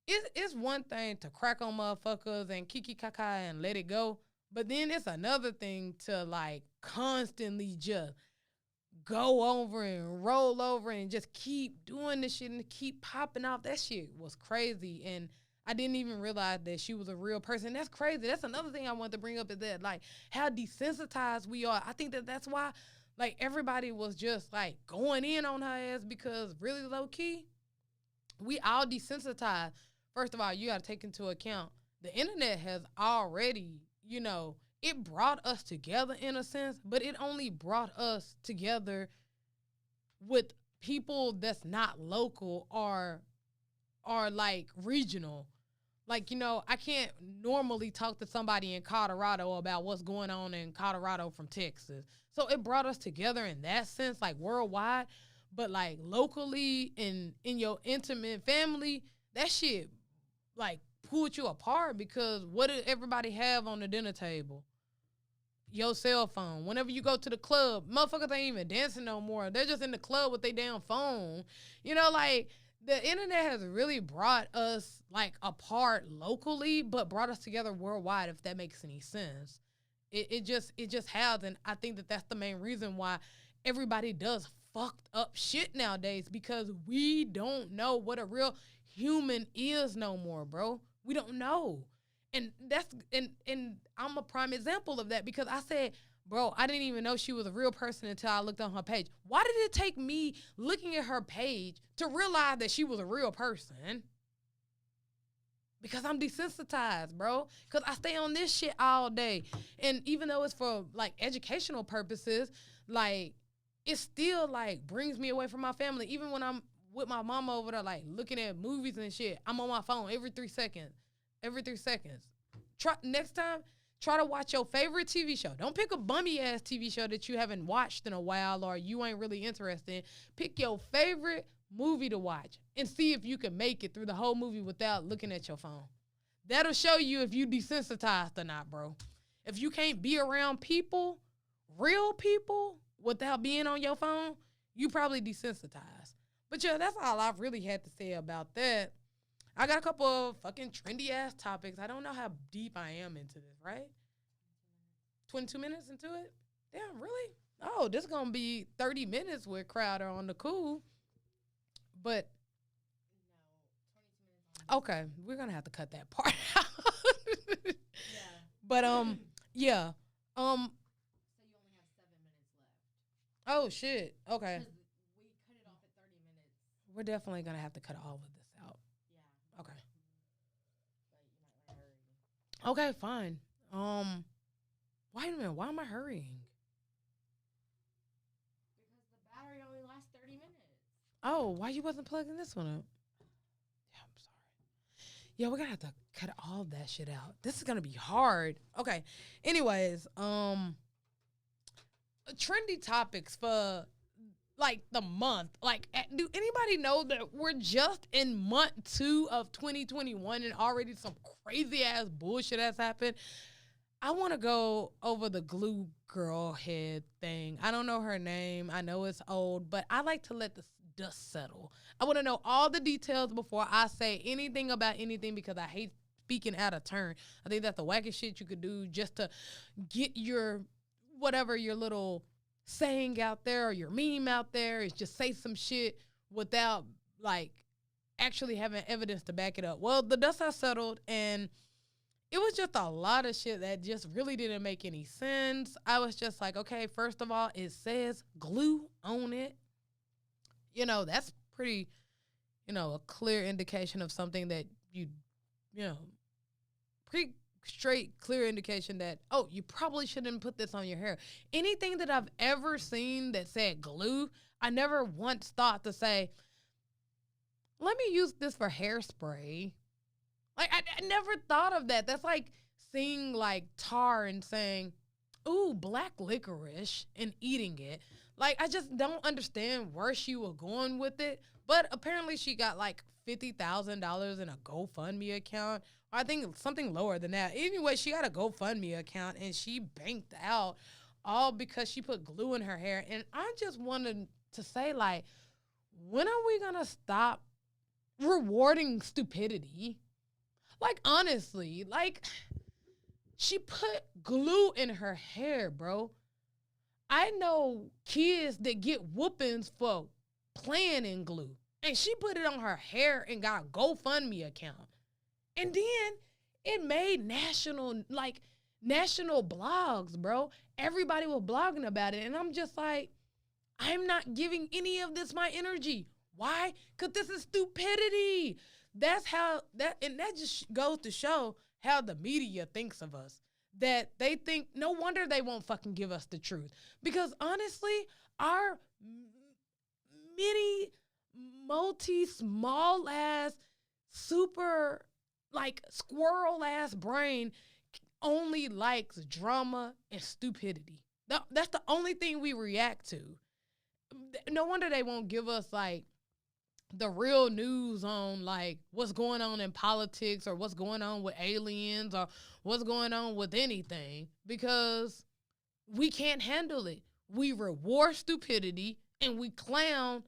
it's one thing to crack on motherfuckers and kiki kaka and let it go. But then it's another thing to, like, constantly just go over and roll over and just keep doing this shit and keep popping off. That shit was crazy. And I didn't even realize that she was a real person. That's crazy. That's another thing I wanted to bring up is that, like, how desensitized we are. I think that that's why, like, everybody was just, like, going in on her ass because really low-key, we all desensitized. First of all, you got to take into account the internet has already, you know, it brought us together in a sense, but it only brought us together with people that's not local or like regional. Like, you know, I can't normally talk to somebody in Colorado about what's going on in Colorado from Texas. So it brought us together in that sense, like worldwide. But like locally in your intimate family, that shit like pulled you apart because what did everybody have on the dinner table? Your cell phone. Whenever you go to the club, motherfuckers ain't even dancing no more. They're just in the club with their damn phone. You know, like, the internet has really brought us, like, apart locally, but brought us together worldwide, if that makes any sense. It just has, and I think that that's the main reason why everybody does fucked up shit nowadays, because we don't know what a real human is no more, bro. We don't know. And that's and I'm a prime example of that because I said, bro, I didn't even know she was a real person until I looked on her page. Why did it take me looking at her page to realize that she was a real person? Because I'm desensitized, bro. Because I stay on this shit all day. And even though it's for, like, educational purposes, like, it still, like, brings me away from my family. Even when I'm with my mama over there, like, looking at movies and shit, I'm on my phone every 3 seconds. Every 3 seconds. Next time, try to watch your favorite TV show. Don't pick a bummy-ass TV show that you haven't watched in a while or you ain't really interested in. Pick your favorite movie to watch and see if you can make it through the whole movie without looking at your phone. That'll show you if you desensitized or not, bro. If you can't be around people, real people, without being on your phone, you probably desensitized. But yeah, that's all I've really had to say about that. I got a couple of fucking trendy ass topics. I don't know how deep I am into this, right? 22 minutes into it? Damn, really? Oh, this is going to be 30 minutes with Crowder on the cool. But, okay, we're going to have to cut that part out. Yeah. But, yeah. So you only have 7 minutes left. Oh, shit. Okay. Because we cut it off at 30 minutes. We're definitely going to have to cut all of this out. Yeah. Okay. But you might want to hurry. Okay, fine. Wait a minute. Why am I hurrying? Because the battery only lasts 30 minutes. Oh, why you wasn't plugging this one up? Yeah, I'm sorry. Yeah, we're gonna have to cut all that shit out. This is gonna be hard. Okay. Anyways, trendy topics for like the month. Like, do anybody know that we're just in month 2 of 2021 and already some crazy ass bullshit has happened? I want to go over the glue girl head thing. I don't know her name. I know it's old, but I like to let the dust settle. I want to know all the details before I say anything about anything because I hate speaking out of turn. I think that's the wackest shit you could do just to get your whatever your little saying out there or your meme out there is just say some shit without like actually having evidence to back it up. Well, the dust has settled and it was just a lot of shit that just really didn't make any sense. I was just like, okay, first of all, it says glue on it. You know, that's pretty, a clear indication of something that you know, pretty straight, clear indication that, oh, you probably shouldn't put this on your hair. Anything that I've ever seen that said glue, I never once thought to say, let me use this for hairspray. Like, I never thought of that. That's like seeing, like, tar and saying, ooh, black licorice and eating it. Like, I just don't understand where she was going with it. But apparently she got, like, $50,000 in a GoFundMe account. I think something lower than that. Anyway, she got a GoFundMe account, and she banked out all because she put glue in her hair. And I just wanted to say, like, when are we going to stop rewarding stupidity? Like, honestly, like, she put glue in her hair, bro. I know kids that get whoopings for playing in glue. And she put it on her hair and got a GoFundMe account. And then it made national blogs, bro. Everybody was blogging about it. And I'm just like, I'm not giving any of this my energy. Why? Because this is stupidity. That's how and that just goes to show how the media thinks of us. That they think, no wonder they won't fucking give us the truth. Because honestly, our small ass, super, like, squirrel ass brain only likes drama and stupidity. That's the only thing we react to. No wonder they won't give us, like, the real news on, like, what's going on in politics or what's going on with aliens or what's going on with anything, because we can't handle it. We reward stupidity and we clown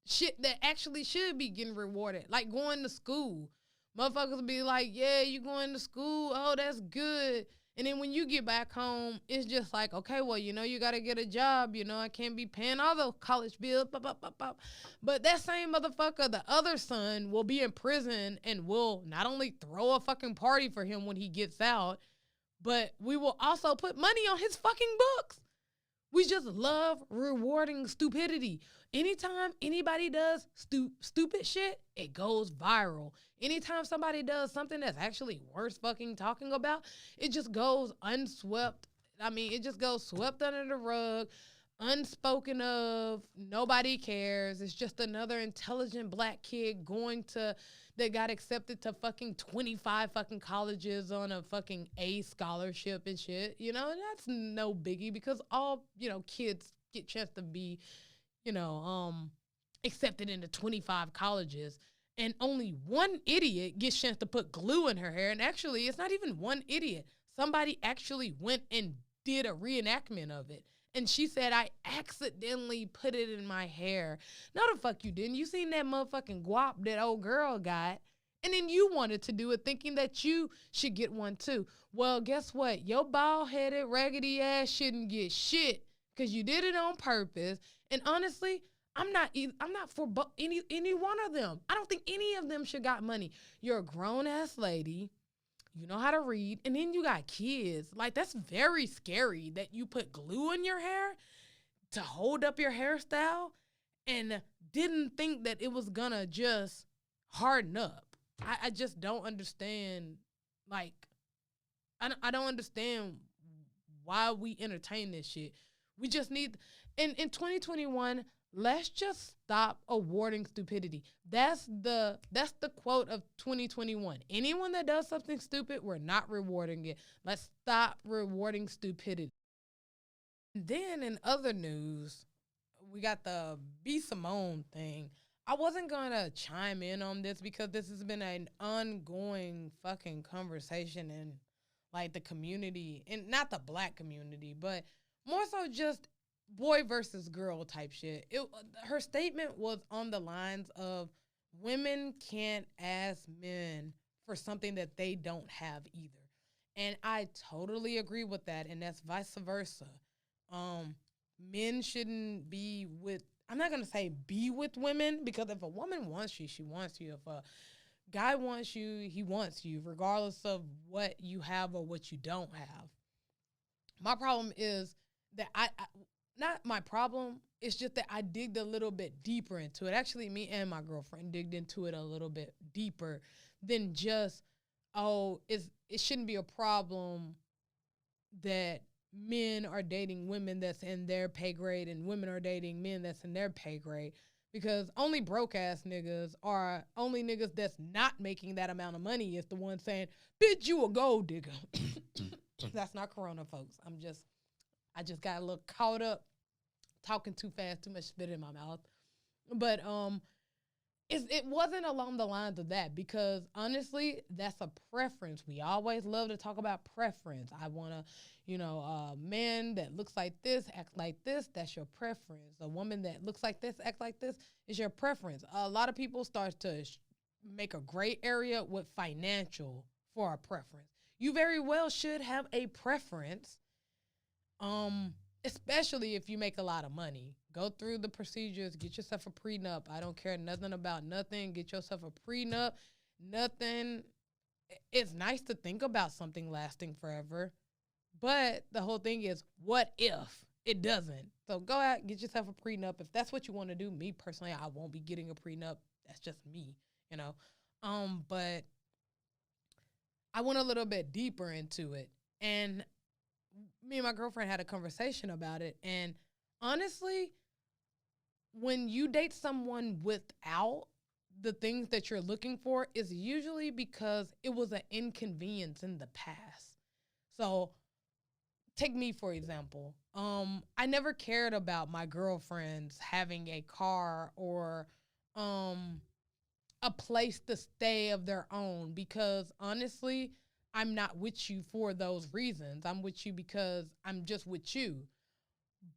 shit that actually should be getting rewarded, like going to school. Motherfuckers be like, yeah, you going to school? Oh, that's good. And then when you get back home, it's just like, okay, well, you got to get a job. I can't be paying all those college bills. But that same motherfucker, the other son, will be in prison and will not only throw a fucking party for him when he gets out, but we will also put money on his fucking books. We just love rewarding stupidity. Anytime anybody does stupid shit, it goes viral. Anytime somebody does something that's actually worth fucking talking about, it just goes unswept. I mean, it just goes swept under the rug, unspoken of, nobody cares. It's just another intelligent black kid that got accepted to fucking 25 fucking colleges on a fucking A scholarship and shit. And that's no biggie because all, kids get chance to be, accepted into 25 colleges. And only one idiot gets chance to put glue in her hair. And actually, it's not even one idiot. Somebody actually went and did a reenactment of it. And she said, I accidentally put it in my hair. No, the fuck you didn't. You seen that motherfucking guap that old girl got. And then you wanted to do it thinking that you should get one too. Well, guess what? Your bald-headed, raggedy ass shouldn't get shit because you did it on purpose. And honestly, I'm not for any one of them. I don't think any of them should got money. You're a grown-ass lady. You know how to read. And then you got kids. Like, that's very scary that you put glue in your hair to hold up your hairstyle and didn't think that it was going to just harden up. I just don't understand. Like, I don't understand why we entertain this shit. We just need, in 2021, let's just stop awarding stupidity. That's the quote of 2021. Anyone that does something stupid, we're not rewarding it. Let's stop rewarding stupidity. Then in other news, we got the B Simone thing. I wasn't gonna chime in on this because this has been an ongoing fucking conversation in like the community, and not the black community, but more so just boy versus girl type shit. Her statement was on the lines of women can't ask men for something that they don't have either. And I totally agree with that, and that's vice versa. Um, Men shouldn't be with. I'm not gonna say be with women because if a woman wants you, she wants you. If a guy wants you, he wants you, regardless of what you have or what you don't have. My problem is that I not my problem. It's just that I digged a little bit deeper into it. Actually, me and my girlfriend digged into it a little bit deeper than just it shouldn't be a problem that men are dating women that's in their pay grade and women are dating men that's in their pay grade, because only broke ass niggas are only niggas that's not making that amount of money is the one saying, bitch, you a gold digger. That's not corona, folks. I just got a little caught up talking too fast, too much spit in my mouth. But it wasn't along the lines of that, because honestly, that's a preference. We always love to talk about preference. I want to, a man that looks like this, act like this, that's your preference. A woman that looks like this, act like this, is your preference. A lot of people start to make a gray area with financial for a preference. You very well should have a preference, especially if you make a lot of money. Go through the procedures, get yourself a prenup. I don't care nothing about nothing. Get yourself a prenup. Nothing. It's nice to think about something lasting forever, but the whole thing is, what if it doesn't? So go out, get yourself a prenup. If that's what you want to do. Me personally, I won't be getting a prenup. That's just me, But I went a little bit deeper into it, and me and my girlfriend had a conversation about it. And honestly, when you date someone without the things that you're looking for, is usually because it was an inconvenience in the past. So take me, for example. I never cared about my girlfriends having a car or a place to stay of their own, because honestly, I'm not with you for those reasons. I'm with you because I'm just with you.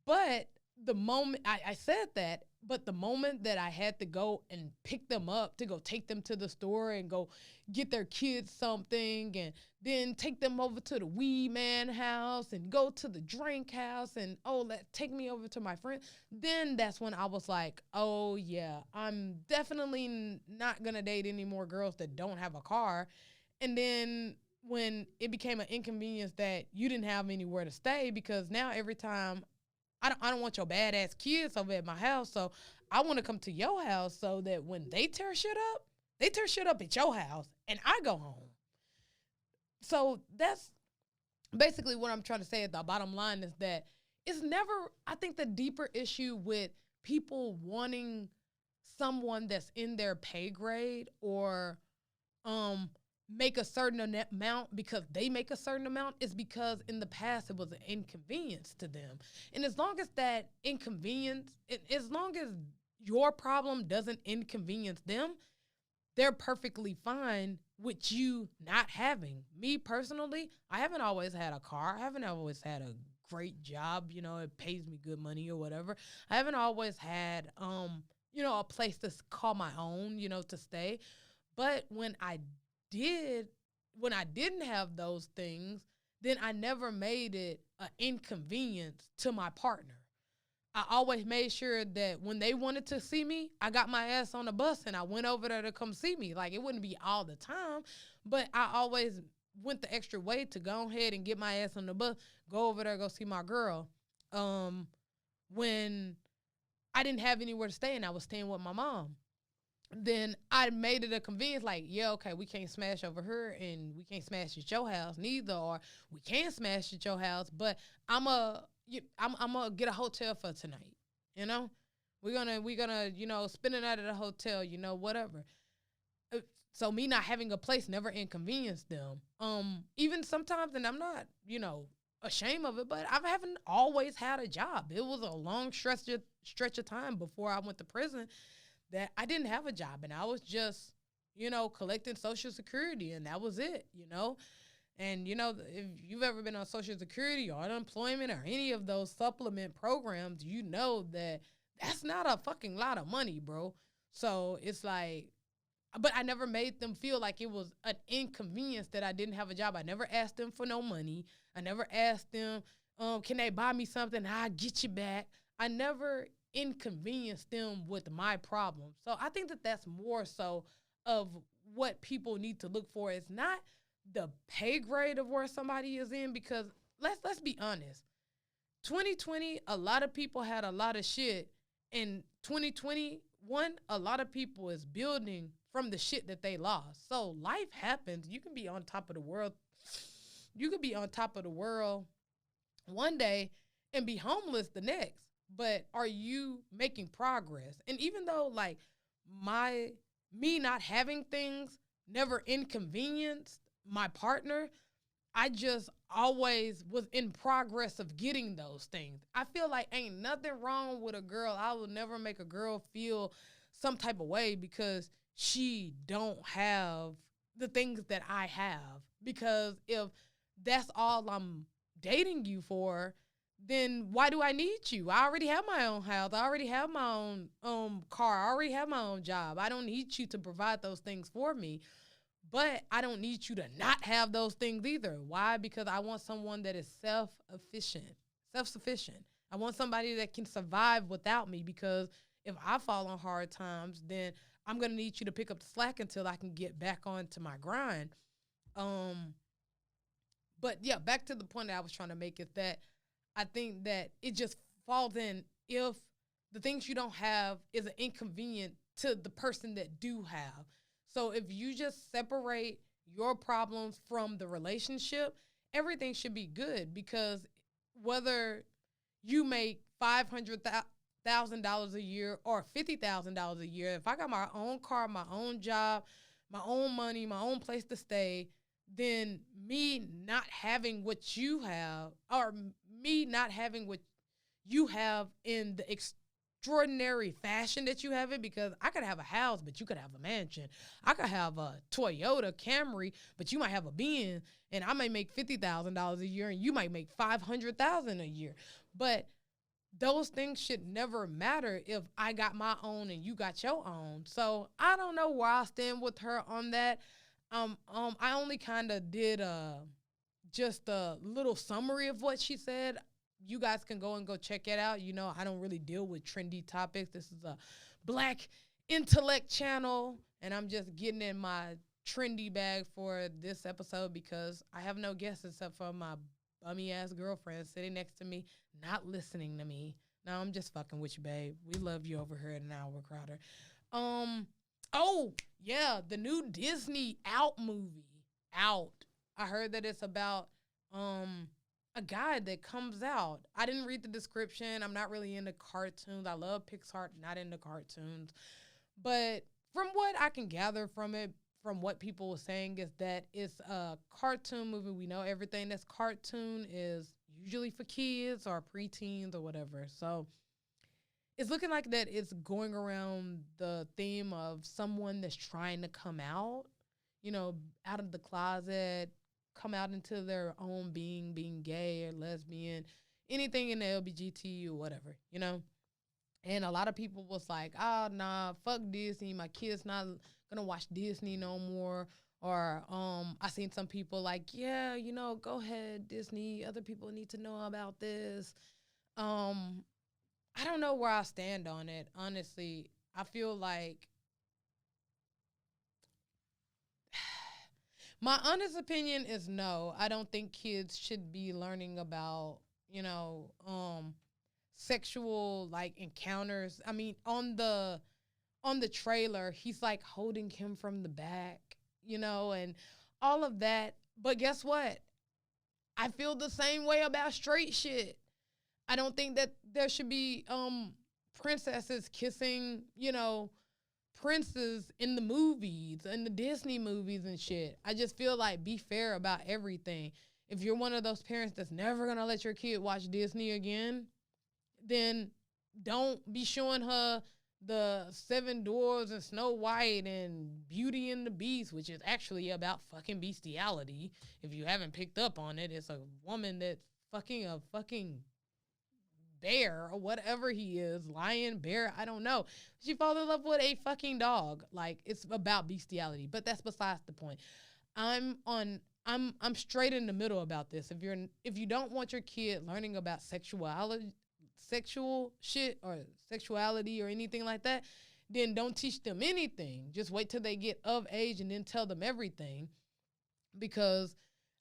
But the moment I said that, but the moment that I had to go and pick them up to go take them to the store and go get their kids something, and then take them over to the weed man house and go to the drink house and take me over to my friend, then that's when I was like, oh yeah, I'm definitely not gonna date any more girls that don't have a car. And then when it became an inconvenience that you didn't have anywhere to stay, because now every time I don't want your badass kids over at my house, so I want to come to your house so that when they tear shit up at your house and I go home. So that's basically what I'm trying to say at the bottom line, is that it's never, I think the deeper issue with people wanting someone that's in their pay grade or make a certain amount because they make a certain amount is because in the past it was an inconvenience to them. And as long as that inconvenience, as long as your problem doesn't inconvenience them, they're perfectly fine with you not having. Me personally, I haven't always had a car. I haven't always had a great job, it pays me good money or whatever. I haven't always had a place to call my own, to stay. But when I didn't have those things, then I never made it an inconvenience to my partner. I always made sure that when they wanted to see me, I got my ass on the bus and I went over there to come see me. Like, it wouldn't be all the time, but I always went the extra way to go ahead and get my ass on the bus, go over there, go see my girl. When I didn't have anywhere to stay and I was staying with my mom, then I made it a convenience, like, yeah, okay, we can't smash over her and we can't smash at your house neither, or we can smash at your house, but I'm gonna get a hotel for tonight, We're gonna, spend it out at a hotel, whatever. Uh, So me not having a place never inconvenienced them. Even sometimes, and I'm not, ashamed of it, but I haven't always had a job. It was a long stretch of time before I went to prison that I didn't have a job, and I was just, collecting Social Security, and that was it. And if you've ever been on Social Security or unemployment or any of those supplement programs, you know that that's not a fucking lot of money, bro. So it's like, but I never made them feel like it was an inconvenience that I didn't have a job. I never asked them for no money. I never asked them, can they buy me something? I'll get you back. I never inconvenienced them with my problems. So I think that that's more so of what people need to look for. It's not the pay grade of where somebody is in, because let's be honest. 2020, a lot of people had a lot of shit. In 2021, a lot of people is building from the shit that they lost. So life happens. You can be on top of the world. You could be on top of the world one day and be homeless the next. But are you making progress? And even though like me not having things never inconvenienced my partner, I just always was in progress of getting those things. I feel like ain't nothing wrong with a girl. I will never make a girl feel some type of way because she don't have the things that I have. Because if that's all I'm dating you for, then why do I need you? I already have my own house. I already have my own car. I already have my own job. I don't need you to provide those things for me. But I don't need you to not have those things either. Why? Because I want someone that is self-sufficient. I want somebody that can survive without me, because if I fall on hard times, then I'm going to need you to pick up the slack until I can get back onto my grind. But yeah, back to the point that I was trying to make is that I think that it just falls in if the things you don't have is an inconvenience to the person that do have. So if you just separate your problems from the relationship, everything should be good, because whether you make $500,000 a year or $50,000 a year, if I got my own car, my own job, my own money, my own place to stay, then me not having what you have, or me not having what you have in the extraordinary fashion that you have it, because I could have a house, but you could have a mansion. I could have a Toyota Camry, but you might have a Benz, and I might make $50,000 a year, and you might make $500,000 a year. But those things should never matter if I got my own and you got your own. So I don't know where I stand with her on that. I only kind of did just a little summary of what she said. You guys can go check it out. I don't really deal with trendy topics. This is a Black intellect channel, and I'm just getting in my trendy bag for this episode because I have no guests except for my bummy ass girlfriend sitting next to me, not listening to me. No, I'm just fucking with you, babe. We love you over here at An Hour Crowder. Oh yeah, the new Disney movie out. I heard that it's about a guy that comes out. I didn't read the description. I'm not really into cartoons. I love Pixar, not into cartoons. But from what I can gather from it, from what people were saying, is that it's a cartoon movie. We know everything that's cartoon is usually for kids or preteens or whatever. So it's looking like that it's going around the theme of someone that's trying to come out, out of the closet, come out into their own being gay or lesbian, anything in the LGBT or whatever, And a lot of people was like, oh, nah, fuck Disney. My kid's not going to watch Disney no more. Or I seen some people like, yeah, go ahead, Disney. Other people need to know about this. I don't know where I stand on it. Honestly, I feel like my honest opinion is no. I don't think kids should be learning about, sexual encounters. I mean, on the trailer, he's like holding him from the back, and all of that. But guess what? I feel the same way about straight shit. I don't think that there should be princesses kissing, princes in the movies and the Disney movies and shit. I just feel like be fair about everything. If you're one of those parents that's never gonna let your kid watch Disney again, then don't be showing her the Seven Dwarfs and Snow White and Beauty and the Beast, which is actually about fucking bestiality. If you haven't picked up on it, it's a woman that's fucking a fucking bear or whatever he is, lion, bear, I don't know. She falls in love with a fucking dog. Like, it's about bestiality, but that's besides the point. I'm straight in the middle about this. If you don't want your kid learning about sexual shit or sexuality or anything like that, then don't teach them anything. Just wait till they get of age and then tell them everything. Because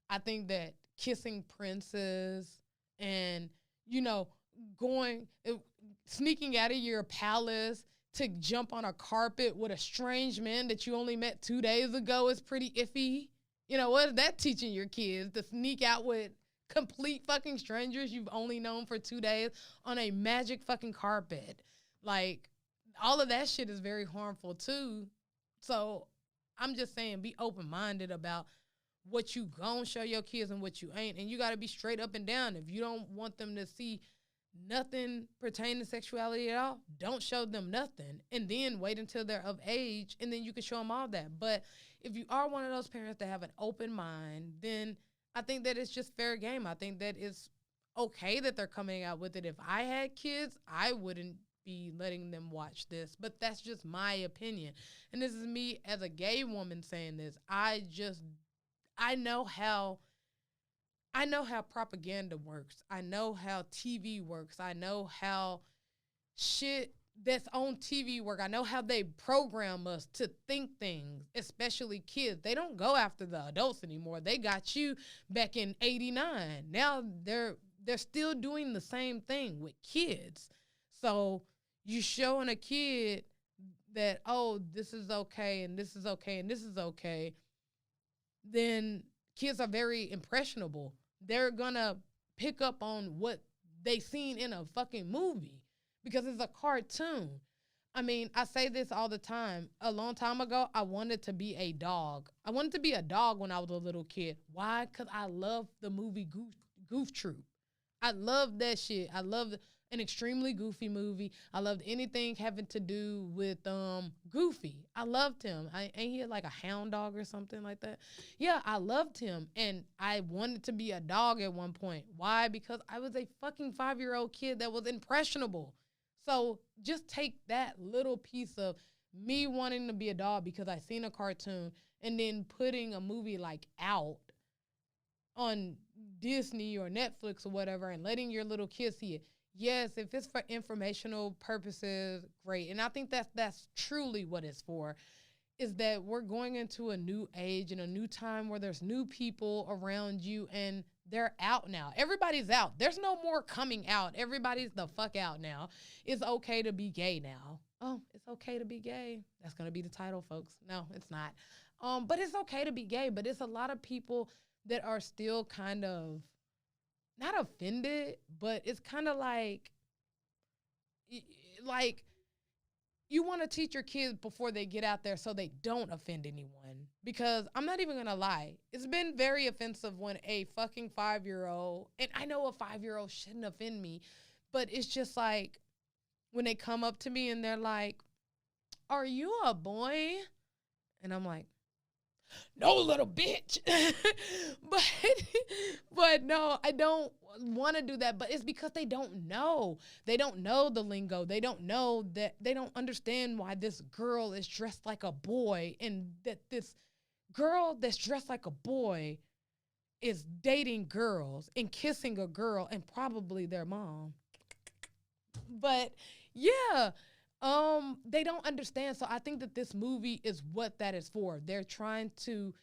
I think that kissing princes and, sneaking out of your palace to jump on a carpet with a strange man that you only met 2 days ago is pretty iffy. What is that teaching your kids? To sneak out with complete fucking strangers you've only known for 2 days on a magic fucking carpet. Like, all of that shit is very harmful too. So I'm just saying, be open-minded about what you gon' show your kids and what you ain't. And you got to be straight up and down. If you don't want them to see nothing pertaining to sexuality at all, don't show them nothing. And then wait until they're of age, and then you can show them all that. But if you are one of those parents that have an open mind, then I think that it's just fair game. I think that it's okay that they're coming out with it. If I had kids, I wouldn't be letting them watch this. But that's just my opinion. And this is me as a gay woman saying this. I know how propaganda works. I know how TV works. I know how shit that's on TV work. I know how they program us to think things, especially kids. They don't go after the adults anymore. They got you back in 89. Now they're still doing the same thing with kids. So you showing a kid that, oh, this is okay and this is okay and this is okay, then kids are very impressionable. They're gonna pick up on what they seen in a fucking movie because it's a cartoon. I mean, I say this all the time. A long time ago, I wanted to be a dog. I wanted to be a dog when I was a little kid. Why? Because I loved the movie Goof Troop. I loved that shit. I loved an extremely goofy movie. I loved anything having to do with Goofy. I loved him. Ain't he like a hound dog or something like that? Yeah, I loved him. And I wanted to be a dog at one point. Why? Because I was a fucking 5-year-old kid that was impressionable. So just take that little piece of me wanting to be a dog because I seen a cartoon and then putting a movie like out on Disney or Netflix or whatever and letting your little kids see it. Yes, if it's for informational purposes, great. And I think that's truly what it's for, is that we're going into a new age and a new time where there's new people around you and they're out now. Everybody's out. There's no more coming out. Everybody's the fuck out now. It's okay to be gay now. Oh, it's okay to be gay. That's going to be the title, folks. No, it's not. But it's okay to be gay. But it's a lot of people that are still kind of not offended, but it's kind of like you want to teach your kids before they get out there so they don't offend anyone. Because I'm not even going to lie, it's been very offensive when a fucking 5-year-old, and I know a 5-year-old shouldn't offend me, but it's just like when they come up to me and they're like, "Are you a boy?" And I'm like, "No, little bitch." but no, I don't want to do that. But it's because they don't know. They don't know the lingo. They don't know that. They don't understand why this girl is dressed like a boy and that this girl that's dressed like a boy is dating girls and kissing a girl and probably their mom. But yeah, they don't understand. So I think that this movie is what that is for. They're trying to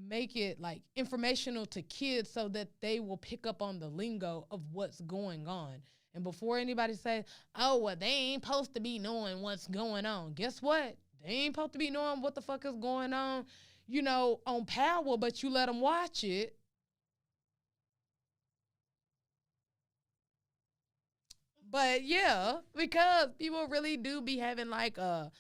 make it like informational to kids so that they will pick up on the lingo of what's going on. And before anybody says, "Oh, well, they ain't supposed to be knowing what's going on." Guess what? They ain't supposed to be knowing what the fuck is going on, on Power, but you let them watch it. But yeah, because people really do be having like a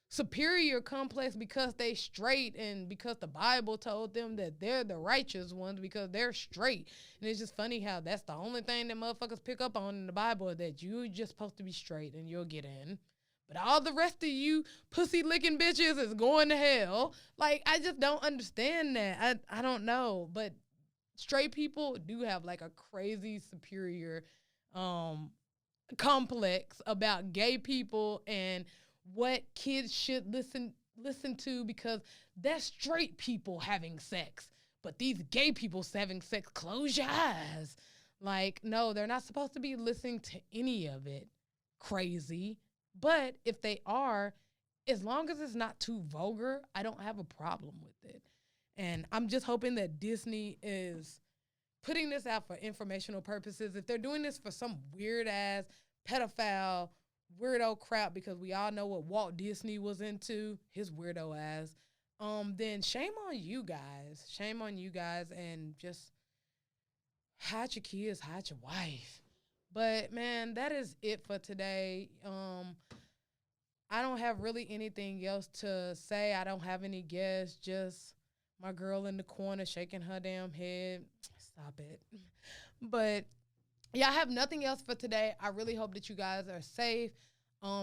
superior complex because they straight and because the Bible told them that they're the righteous ones because they're straight. And it's just funny how that's the only thing that motherfuckers pick up on in the Bible, that you just supposed to be straight and you'll get in. But all the rest of you pussy licking bitches is going to hell. Like, I just don't understand that. I don't know. But straight people do have like a crazy superior um complex about gay people and what kids should listen to because that's straight people having sex. But these gay people having sex, close your eyes. Like, no, they're not supposed to be listening to any of it. Crazy. But if they are, as long as it's not too vulgar, I don't have a problem with it. And I'm just hoping that Disney is putting this out for informational purposes. If they're doing this for some weird ass pedophile weirdo crap, because we all know what Walt Disney was into, his weirdo ass, then shame on you guys. Shame on you guys, and just hide your kids, hide your wife. But man, that is it for today. I don't have really anything else to say. I don't have any guests, just my girl in the corner shaking her damn head. Stop it. But yeah, I have nothing else for today. I really hope that you guys are safe.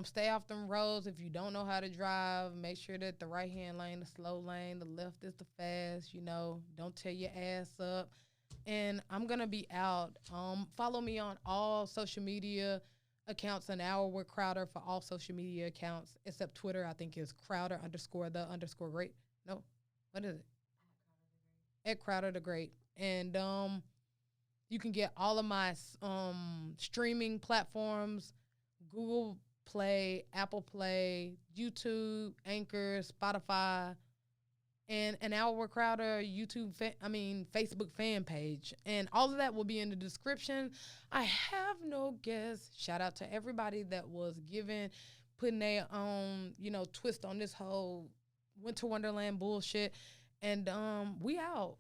Stay off them roads. If you don't know how to drive, make sure that the right hand lane, the slow lane, the left is the fast. Don't tear your ass up. And I'm gonna be out. Follow me on all social media accounts. An hour with Crowder for all social media accounts except Twitter. I think is Crowder _the_ great. No, what is it? At Crowder the Great. And you can get all of my streaming platforms: Google Play, Apple Play, YouTube, Anchor, Spotify, and an Hour with Crowder Facebook fan page. And all of that will be in the description. I have no guests. Shout out to everybody that was putting their own, twist on this whole Winter Wonderland bullshit. And we out.